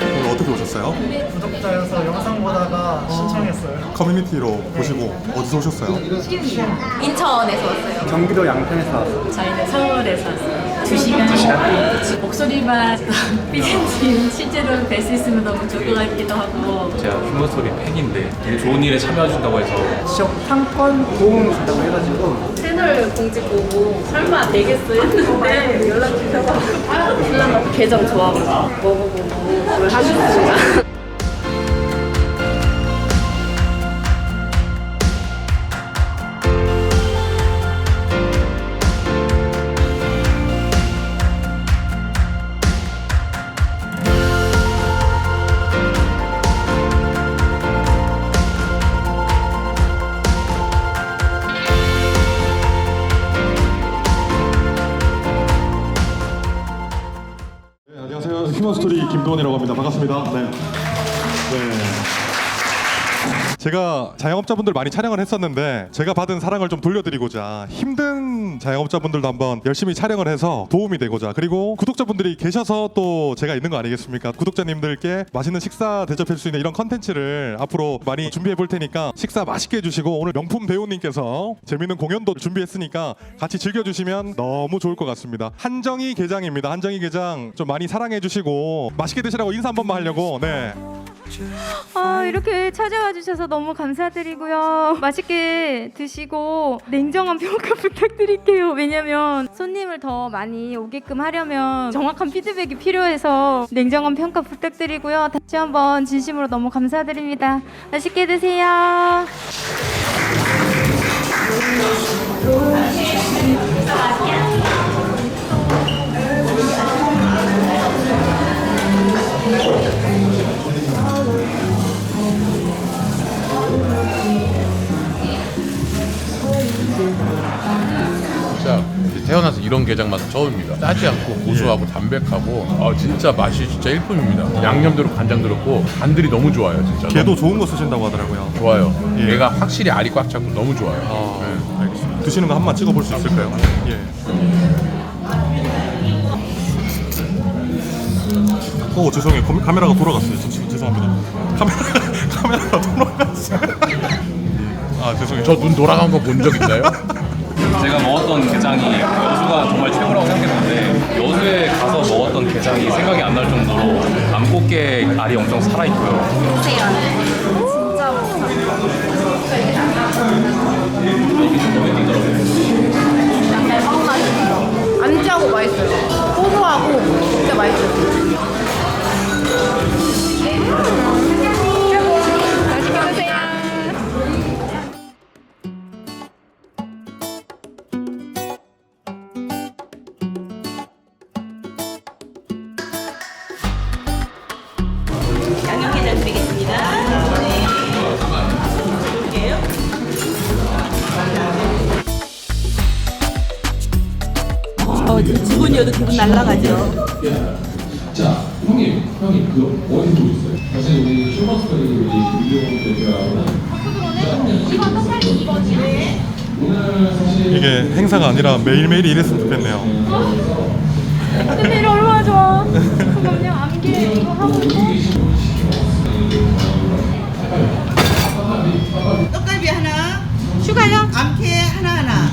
오늘 어떻게 오셨어요? 구독자여서 영상 보다가 신청했어요. 커뮤니티로 보시고 어디서 오셨어요? 인천에서 왔어요. 경기도 양평에서 왔어요. 저희는 서울에서 왔어요. 2시간. 목소리만 삐진지 실제로 뵐 수 있으면 너무 좋을 것 같기도 하고. 제가 휴먼스토리 팬인데 좋은 일에 참여해준다고 해서 지역 상권 도움 준다고 해가지고 채널 공지 보고 설마 되겠어요 했는데 연락 주셔서 신랑과 계정 좋아하고 먹어보고 그걸 하셨습니다. 안녕하세요. 휴먼스토리 김도원이라고 합니다. 반갑습니다. 네. 제가 자영업자분들 많이 촬영을 했었는데 제가 받은 사랑을 좀 돌려드리고자 힘든 자영업자분들도 한번 열심히 촬영을 해서 도움이 되고자 그리고 구독자분들이 계셔서 또 제가 있는 거 아니겠습니까? 구독자님들께 맛있는 식사 대접할 수 있는 이런 컨텐츠를 앞으로 많이 준비해 볼 테니까 식사 맛있게 해주시고 오늘 명품 배우님께서 재밌는 공연도 준비했으니까 같이 즐겨주시면 너무 좋을 것 같습니다. 한정희 게장입니다. 한정희 게장 좀 많이 사랑해 주시고 맛있게 드시라고 인사 한 번만 하려고. 네. 이렇게 찾아와 주셔서 너무 감사드리고요. 맛있게 드시고 냉정한 평가 부탁드릴게요. 왜냐면 손님을 더 많이 오게끔 하려면 정확한 피드백이 필요해서 냉정한 평가 부탁드리고요. 다시 한번 진심으로 너무 감사드립니다. 맛있게 드세요. 진짜 태어나서 이런 게장 맛은 처음입니다. 짜지 않고 고소하고 담백하고 진짜 맛이 진짜 일품입니다. 양념대로 간장 들었고 간들이 너무 좋아요. 진짜 게도 좋은 거 쓰신다고 하더라고요. 좋아요. 예. 게가 확실히 알이 꽉 찼고 너무 좋아요. 네. 알겠습니다. 드시는 거 한 번 찍어볼 수 있을까요? 예. 죄송해요. 카메라가 돌아갔어요. 죄송합니다. 카메라가 돌아갔어요. 죄송해요. 저 눈 돌아간 거 본 적 있나요? 제가 먹었던 게장이 여수가 정말 최고라고 생각했는데 여수에 가서 먹었던 게장이 생각이 안 날 정도로 암꽃게 알이 엄청 살아있고요. 진짜 안 짜고 맛있어요. 고소하고 진짜 맛있어요. 맛있게 드세요. 직원이어도 기분 날라가죠. 자, 형님 그 어디 보고 있어요? 사실 우리 슈퍼스토리 우리 유리원 대표하고는 이건 똑같이 이거지요? 오늘 사실 이게 행사가 아니라 매일매일 이랬으면 좋겠네요. 근데 이거 얼마나 좋아. 잠깐만요. 안개 이거 하고 떡갈비 하나, 슈가요? 암캐 하나.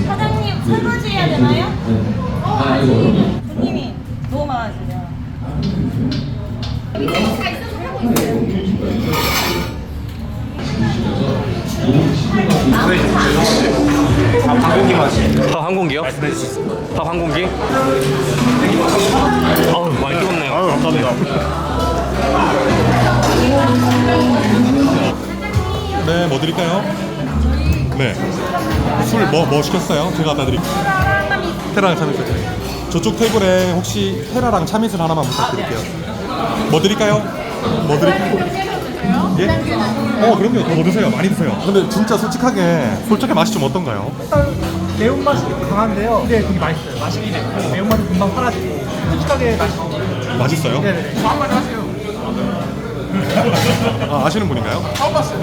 사장님 설거지 해야 되나요? 아니. 손님이 너무 많아지죠. 밥 한 공기 맛이. 밥 한 공기요? 말씀해 주실 밥 한 공기? 아우 많이 뜨겁네요. 아유 감사합니다. 네, 뭐 드릴까요? 네. 술 뭐 시켰어요? 제가 갖다 드릴게요. 테라랑 참이슬. 저쪽 테이블에 혹시 테라랑 참이슬 하나만 부탁드릴게요. 뭐 드릴까요? 뭐 드릴까요? 예? 그럼요. 더 드세요. 많이 드세요. 근데 진짜 솔직하게 맛이 좀 어떤가요? 매운맛이 강한데요. 근데 되게 맛있어요. 맛있긴 해요. 매운맛은 금방 사라지고 솔직하게 맛있어요. 맛있어요? 네네. 저 한마디 하세요. 아시는 분인가요? 처음 봤어요.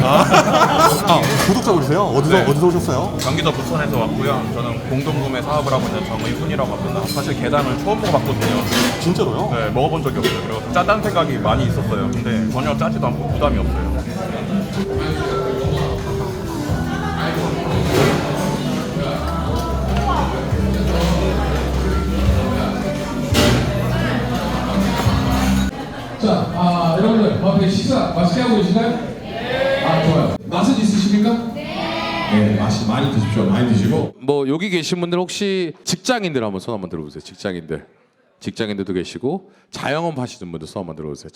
구독자분이세요? 어디서 오셨어요? 경기도 부천에서 왔고요. 저는 공동구매 사업을 하고 있는 정의훈이라고 합니다. 사실 게장을 처음 먹어봤거든요. 진짜로요? 네, 먹어본 적이 없어요. 그리고 짜다는 생각이 많이 있었어요. 근데 전혀 짜지도 않고 부담이 없어요. 자, 여러분들 앞에 식사 맛있게 하고 계신가요? 네. 좋아요. 맛은 있으십니까? 네, 맛이 많이 드십시오. 많이 드시고. 뭐 여기 계신 분들 혹시 직장인들 한번 손 한번 들어보세요. 직장인들도 계시고 자영업 하시는 분들 손 한번 들어보세요.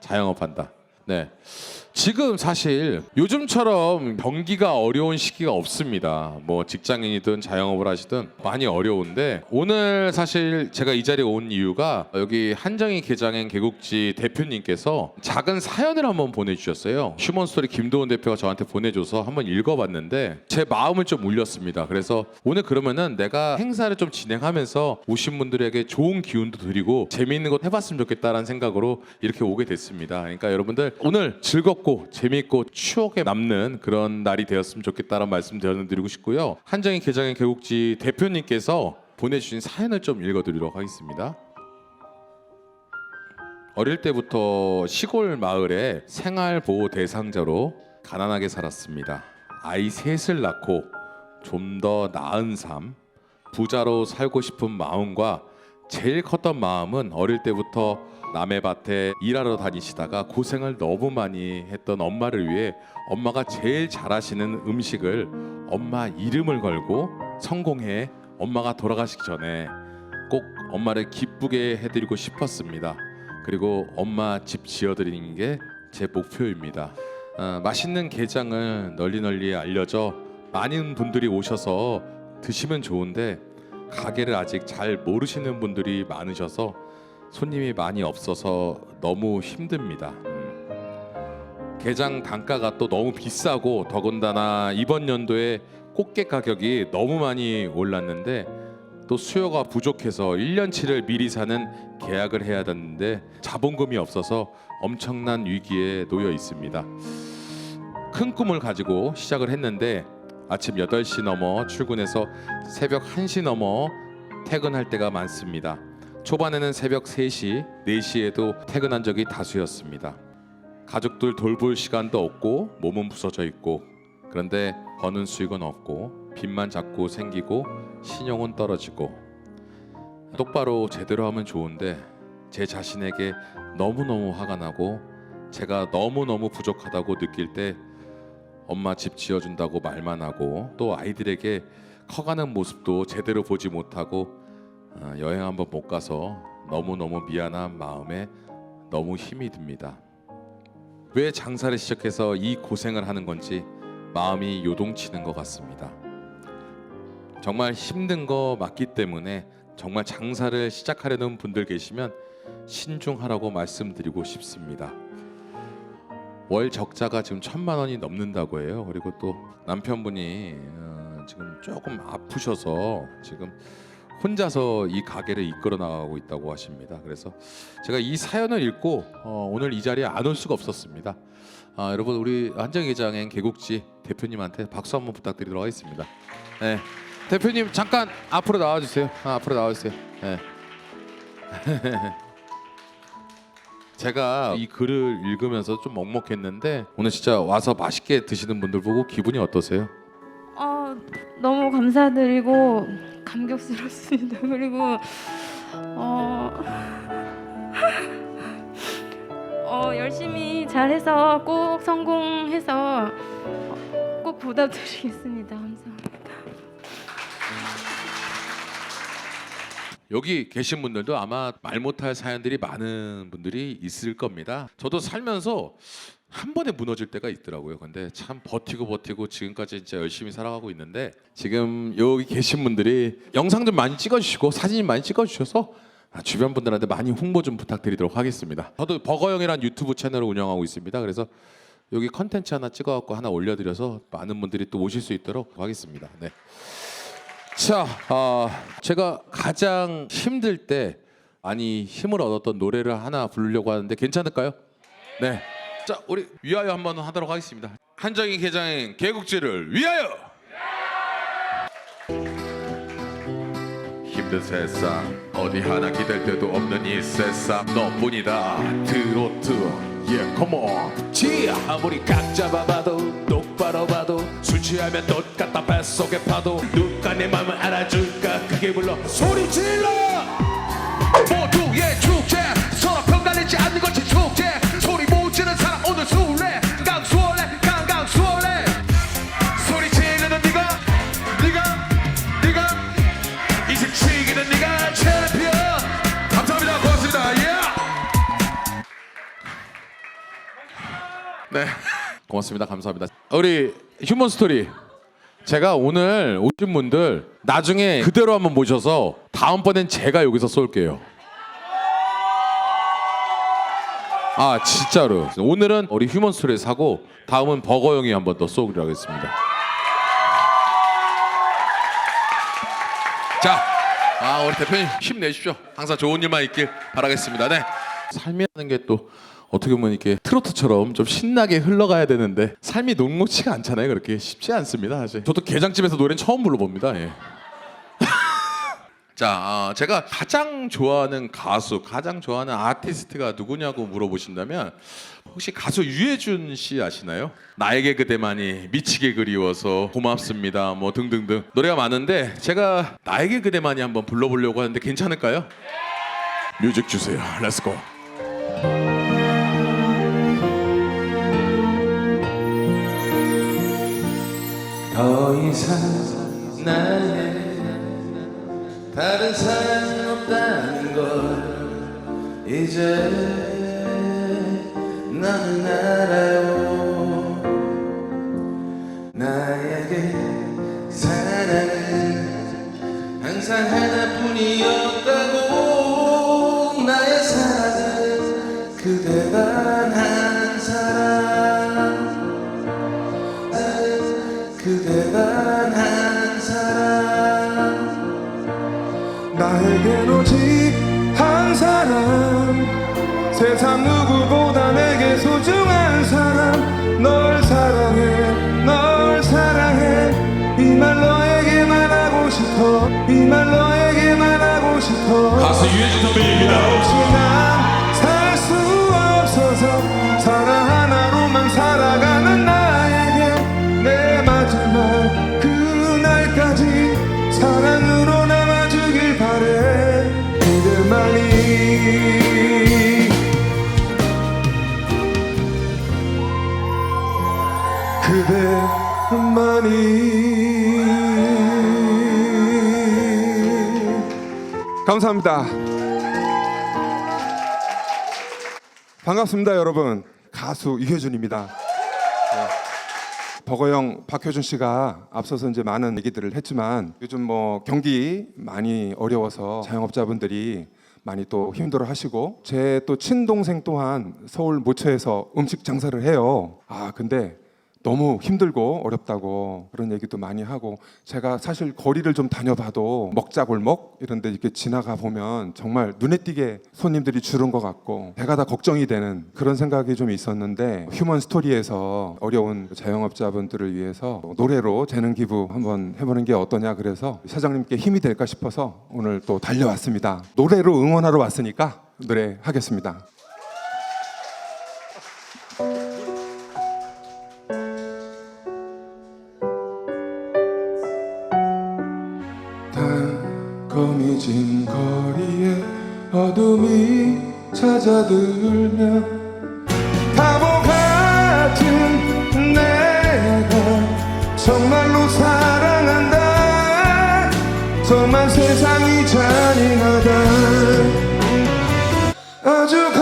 자영업 한다. 네. 지금 사실 요즘처럼 경기가 어려운 시기가 없습니다. 뭐 직장인이든 자영업을 하시든 많이 어려운데 오늘 사실 제가 이 자리에 온 이유가 여기 한정희 게장행 개국지 대표님께서 작은 사연을 한번 보내주셨어요. 휴먼스토리 김도훈 대표가 저한테 보내줘서 한번 읽어봤는데 제 마음을 좀 울렸습니다. 그래서 오늘 그러면은 내가 행사를 좀 진행하면서 오신 분들에게 좋은 기운도 드리고 재미있는 것 해봤으면 좋겠다라는 생각으로 이렇게 오게 됐습니다. 그러니까 여러분들 오늘 즐겁고 재미있고 추억에 남는 그런 날이 되었으면 좋겠다는 말씀 드리고 싶고요. 한정희 게장행 개국지 대표님께서 보내주신 사연을 좀 읽어드리도록 하겠습니다. 어릴 때부터 시골 마을에 생활보호 대상자로 가난하게 살았습니다. 아이 셋을 낳고 좀 더 나은 삶, 부자로 살고 싶은 마음과 제일 컸던 마음은 어릴 때부터 남의 밭에 일하러 다니시다가 고생을 너무 많이 했던 엄마를 위해 엄마가 제일 잘하시는 음식을 엄마 이름을 걸고 성공해 엄마가 돌아가시기 전에 꼭 엄마를 기쁘게 해드리고 싶었습니다. 그리고 엄마 집 지어드리는 게 제 목표입니다. 맛있는 게장을 널리 알려져 많은 분들이 오셔서 드시면 좋은데 가게를 아직 잘 모르시는 분들이 많으셔서 손님이 많이 없어서 너무 힘듭니다. 게장 단가가 또 너무 비싸고 더군다나 이번 연도에 꽃게 가격이 너무 많이 올랐는데 또 수요가 부족해서 1년치를 미리 사는 계약을 해야 되는데 자본금이 없어서 엄청난 위기에 놓여 있습니다. 큰 꿈을 가지고 시작을 했는데 아침 8시 넘어 출근해서 새벽 1시 넘어 퇴근할 때가 많습니다. 초반에는 새벽 3시, 4시에도 퇴근한 적이 다수였습니다. 가족들 돌볼 시간도 없고 몸은 부서져 있고 그런데 버는 수익은 없고 빚만 자꾸 생기고 신용은 떨어지고 똑바로 제대로 하면 좋은데 제 자신에게 너무너무 화가 나고 제가 너무너무 부족하다고 느낄 때 엄마 집 지어준다고 말만 하고 또 아이들에게 커가는 모습도 제대로 보지 못하고 여행 한번 못 가서 너무너무 미안한 마음에 너무 힘이 듭니다. 왜 장사를 시작해서 이 고생을 하는 건지 마음이 요동치는 것 같습니다. 정말 힘든 거 맞기 때문에 정말 장사를 시작하려는 분들 계시면 신중하라고 말씀드리고 싶습니다. 월 적자가 지금 1,000만 원이 넘는다고 해요. 그리고 또 남편분이 지금 조금 아프셔서 지금 혼자서 이 가게를 이끌어 나가고 있다고 하십니다. 그래서 제가 이 사연을 읽고 오늘 이 자리에 안 올 수가 없었습니다. 여러분 우리 한정희 계장행 개국지 대표님한테 박수 한번 부탁드리도록 하겠습니다. 네. 대표님 잠깐 앞으로 나와주세요. 앞으로 나와주세요. 네. 제가 이 글을 읽으면서 좀 먹먹했는데 오늘 진짜 와서 맛있게 드시는 분들 보고 기분이 어떠세요? 너무 감사드리고 감격스럽습니다. 그리고 열심히 잘해서 꼭 성공해서 꼭 보답드리겠습니다. 감사합니다. 여기 계신 분들도 아마 말 못할 사연들이 많은 분들이 있을 겁니다. 저도 살면서 한 번에 무너질 때가 있더라고요. 근데 참 버티고 지금까지 진짜 열심히 살아가고 있는데 지금 여기 계신 분들이 영상 좀 많이 찍어주시고 사진 좀 많이 찍어주셔서 주변 분들한테 많이 홍보 좀 부탁드리도록 하겠습니다. 저도 버거영이라는 유튜브 채널을 운영하고 있습니다. 그래서 여기 컨텐츠 하나 찍어갖고 하나 올려드려서 많은 분들이 또 오실 수 있도록 하겠습니다. 네. 자, 제가 가장 힘들 때 많이 힘을 얻었던 노래를 하나 부르려고 하는데 괜찮을까요? 네. 자, 우리 위하여 한번 하도록 하겠습니다. 한정희 계장의 개국지를 위하여! 힘든 세상 어디 하나 기댈 데도 없는 이 세상 너뿐이다 트로트 yeah come on 지야 아무리 각 잡아봐도 똑바로 봐도 술 취하면 똑같다 뱃속에 파도 누가 내 맘을 알아줄까 크게 불러 소리 질러 모두의 축제 서로 평가내지 않는 것이 축제 소리 못 지르는 사람 오늘 술래 강수월래 강수월래 소리 지르는 네가 이색 치기는 네가 챔피언 감사합니다 고맙습니다 네 고맙습니다 감사합니다. 우리 휴먼 스토리 제가 오늘 오신 분들 나중에 그대로 한번 모셔서 다음번엔 제가 여기서 쏠게요. 진짜로 오늘은 우리 휴먼 스토리 사고 다음은 버거영이 한번 더 쏘기로 하겠습니다. 자, 우리 대표님 힘내십시오. 항상 좋은 일만 있길 바라겠습니다. 네. 삶이라는 게 또 어떻게 보면 이렇게 트로트처럼 좀 신나게 흘러가야 되는데 삶이 녹록치가 않잖아요. 그렇게 쉽지 않습니다. 사실. 저도 게장집에서 노래는 처음 불러봅니다. 예. 자, 제가 가장 좋아하는 가수, 가장 좋아하는 아티스트가 누구냐고 물어보신다면 혹시 가수 유해준 씨 아시나요? 나에게 그대만이 미치게 그리워서 고맙습니다 뭐 등등등 노래가 많은데 제가 나에게 그대만이 한번 불러보려고 하는데 괜찮을까요? 뮤직 주세요. 렛츠고. 더 이상 나의 다른 사랑 없다는 걸 이제 나는 알아요. 나에게 사랑은 항상 하나뿐이었다고 나의 사랑은 그대만 한 사람 그대만 한 사람 나에겐 오직 한 사람 세상 누구보다 내게 소중한 사람 널 사랑해 널 사랑해 이 말 너에게만 하고 싶어 이 말 너에게만 하고 싶어 가수 유해준 선배입니다. 없이 난 살 수 없어서 사랑 하나로만 살아가는 나에게 내 마지막 그날까지 사랑으로 남아주길 바래 그대만이 감사합니다. 반갑습니다 여러분. 가수 유해준입니다. 버거영 박효준 씨가 앞서서 이제 많은 얘기들을 했지만 요즘 뭐 경기 많이 어려워서 자영업자분들이 많이 또 힘들어 하시고, 제 또 친동생 또한 서울 모처에서 음식 장사를 해요. 근데 너무 힘들고 어렵다고 그런 얘기도 많이 하고, 제가 사실 거리를 좀 다녀봐도 먹자골목 이런 데 이렇게 지나가 보면 정말 눈에 띄게 손님들이 줄은 것 같고 배가 다 걱정이 되는 그런 생각이 좀 있었는데, 휴먼 스토리에서 어려운 자영업자분들을 위해서 노래로 재능 기부 한번 해보는 게 어떠냐, 그래서 사장님께 힘이 될까 싶어서 오늘 또 달려왔습니다. 노래로 응원하러 왔으니까 노래하겠습니다. 거미진 거리에 어둠이 찾아들면 바보 같은 내가 정말로 사랑한다, 정말 세상이 잔인하다. 아주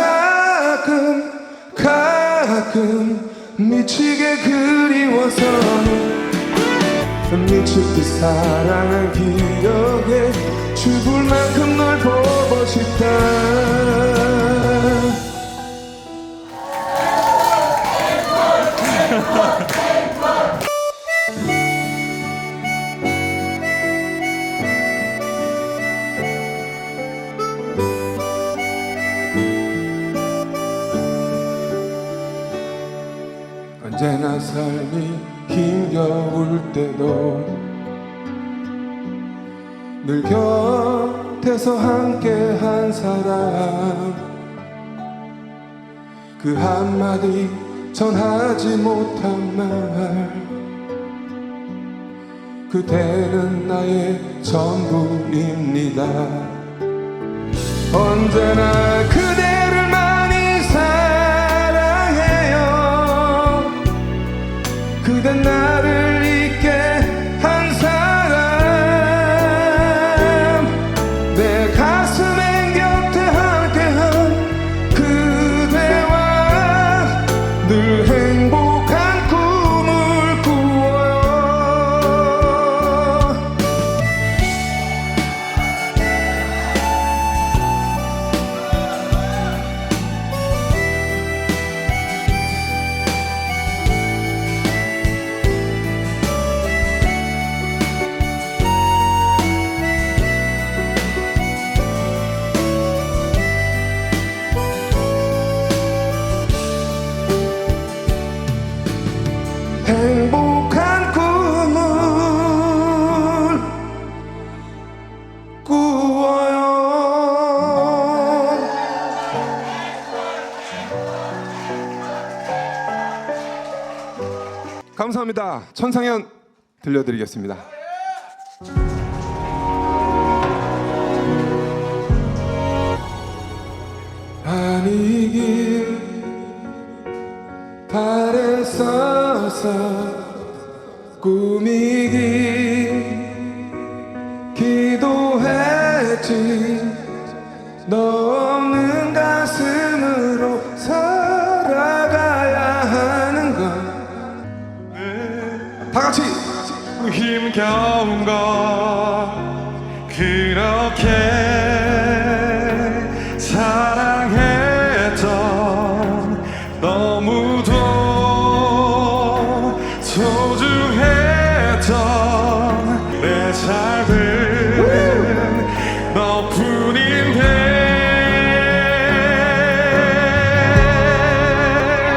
가끔 미치게 그리워서 미칠 듯 사랑을 기억해 죽을 만큼 널 보고 싶다. 언제나 삶이 힘겨울 때도 늘 곁에서 함께한 사람, 그 한마디 전하지 못한 말, 그대는 나의 전부입니다. 언제나 그대를 많이 사랑해요. 그댄 나를 잊게 한 사람, 내 가슴엔 곁에 함께한 그대와 늘 행복한 꿈을 꾸어요. 행복한 꿈을 꾸어요. 감사합니다. 천상현 들려드리겠습니다. 아니길 바랬었어, 꿈이길 기도했지. 너 없는 가슴으로 살아가야 하는 건 다 같이 힘겨운 건 그렇게 사랑했던 너무도 소중했던 내 삶은 너뿐인데.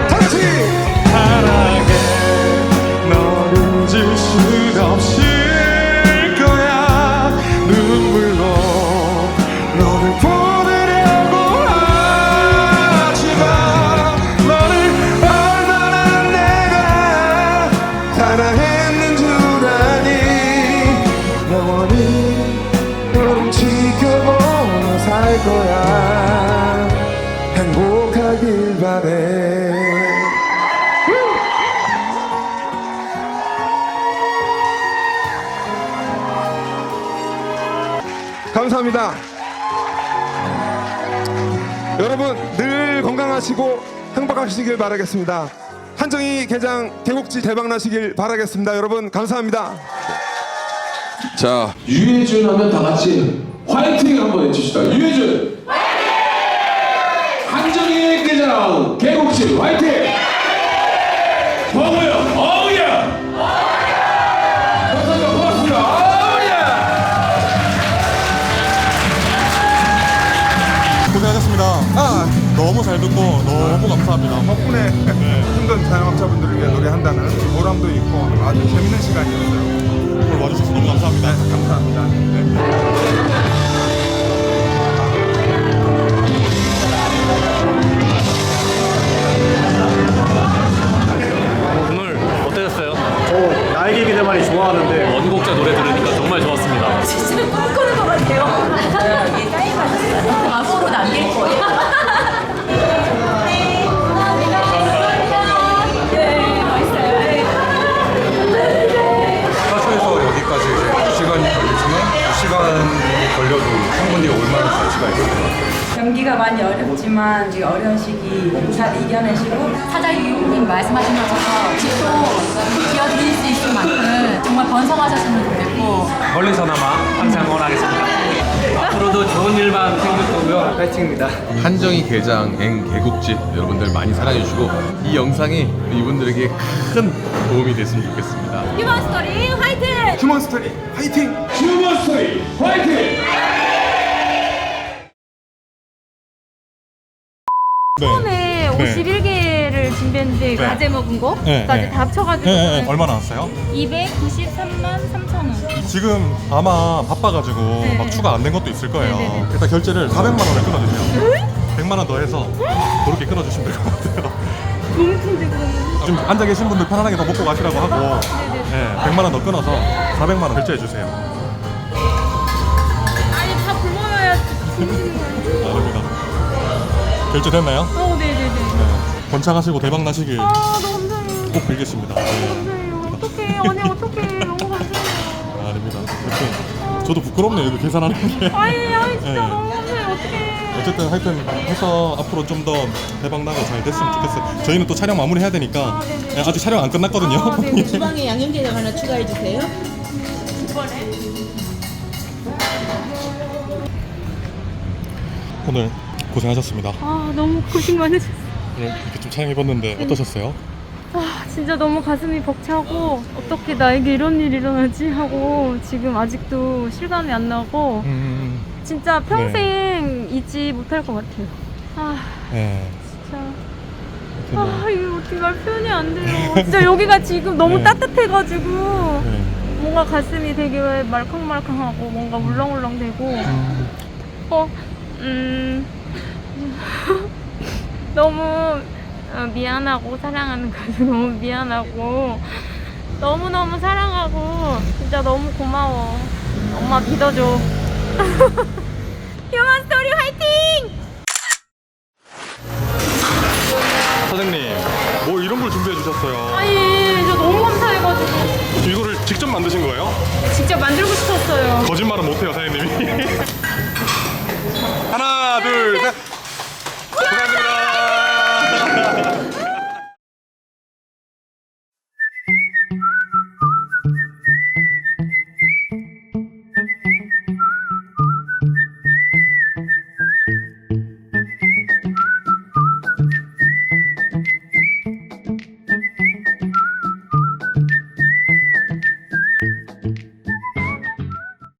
다같이 사랑해, 너를 잊을 수 없을 거야. 눈물로 너를 보내려고 하지만 너를 얼마나 내가 사랑했는 줄 아니. 영원히 너를 지켜보며 살 거야. 행복하길 바래. 감사합니다. 여러분 늘 건강하시고 행복하시길 바라겠습니다. 한정희 게장 개국지 대박나시길 바라겠습니다. 여러분 감사합니다. 자, 유해준 하면 다 같이 화이팅 한번 해주시다. 유해준! 반갑습니다. 개국진 화이팅! 더고요. 어우야! 감사합니다. 고맙습니다. 어우야! 고생하셨습니다. 너무 잘 듣고 너무 감사합니다. 덕분에 힘든 자영업자분들을 위해 노래한다는 보람도 있고 아주 재밌는 시간이었어요. 오늘 와주셔서 너무 감사합니다. 감사합니다. 오늘 어떠셨어요? 나에게 기대만이 좋아하는데 원곡자 노래 들으니까 정말 좋았습니다. 진짜 꿈꾸는 것 같아요. 얘 까이가셨어요. 과거로 남길 거예요. 사수에서 여기까지 이제 2시간이 걸리지만 2시간 걸려도 충분히 올만한 가치가 있을 것 같아요. 경기가 많이 어렵지만 지금 어려운 시기 잘 이겨내시고 사장님 말씀하신 것처럼 집도 지어드릴 수 있을 만큼 정말 번성하셨으면 좋겠고 멀리서나마 항상 응원하겠습니다. 앞으로도 좋은 일만 생길 거고요. 파이팅입니다. 한정희 게장 앵 개국집 여러분들 많이 사랑해 주시고 이 영상이 이분들에게 큰 도움이 됐으면 좋겠습니다. 휴먼스토리 화이팅! 휴먼스토리 화이팅! 휴먼스토리 화이팅! 처음에 51개를 준비했는데 과제 먹은 거까지 다 합쳐가지고 얼마 나왔어요? 293만 3천 원. 지금 아마 바빠가지고 막 추가 안 된 것도 있을 거예요. 일단 결제를 400만 원을 끊어주세요. 100만 원 더 해서 그렇게 끊어주시면 될 것 같아요. 너무 큰데 그러면. 지금 앉아 계신 분들 편안하게 더 먹고 가시라고 하고 100만 원 더 끊어서 400만 원 결제해 주세요. 아니 다 굶어야 주시는 거 아니에요? 아닙니다. 결제됐나요? 네네네. 번창하시고 대박 나시길 너무 감사해요. 꼭 빌겠습니다. 감사해요. 어떡해 언니 어떡해 너무 감사해요. 아닙니다. 이렇게 저도 부끄럽네요. 이거 계산하는 게. 아니 진짜 너무 감사해요. 어떡해. 어쨌든 하여튼 해서 앞으로 좀 더 대박 나고 잘 됐으면 좋겠어요. 저희는 또 촬영 마무리 해야 되니까 아직 촬영 안 끝났거든요. 주방에 양념게장 하나 추가해 주세요. 오늘 고생하셨습니다. 너무 고생 많으셨어요. 오늘 이렇게 좀 촬영해봤는데 어떠셨어요? 진짜 너무 가슴이 벅차고 어떻게 나에게 이런 일이 일어나지 하고 지금 아직도 실감이 안 나고 진짜 평생 잊지 못할 것 같아요. 네. 진짜 이거 어떻게 말 표현이 안 돼요. 진짜 여기가 지금 너무 따뜻해가지고 뭔가 가슴이 되게 말캉말캉하고 뭔가 울렁울렁되고 너무 미안하고 사랑하는 가수 너무 미안하고 너무너무 사랑하고 진짜 너무 고마워. 엄마 믿어줘. 휴먼스토리 화이팅! 사장님 뭐 이런 걸 준비해 주셨어요. 아니 저 너무 감사해가지고 이거를 직접 만드신 거예요? 직접 만들고 싶었어요. 거짓말은 못해요 사장님이. 하나 둘 셋.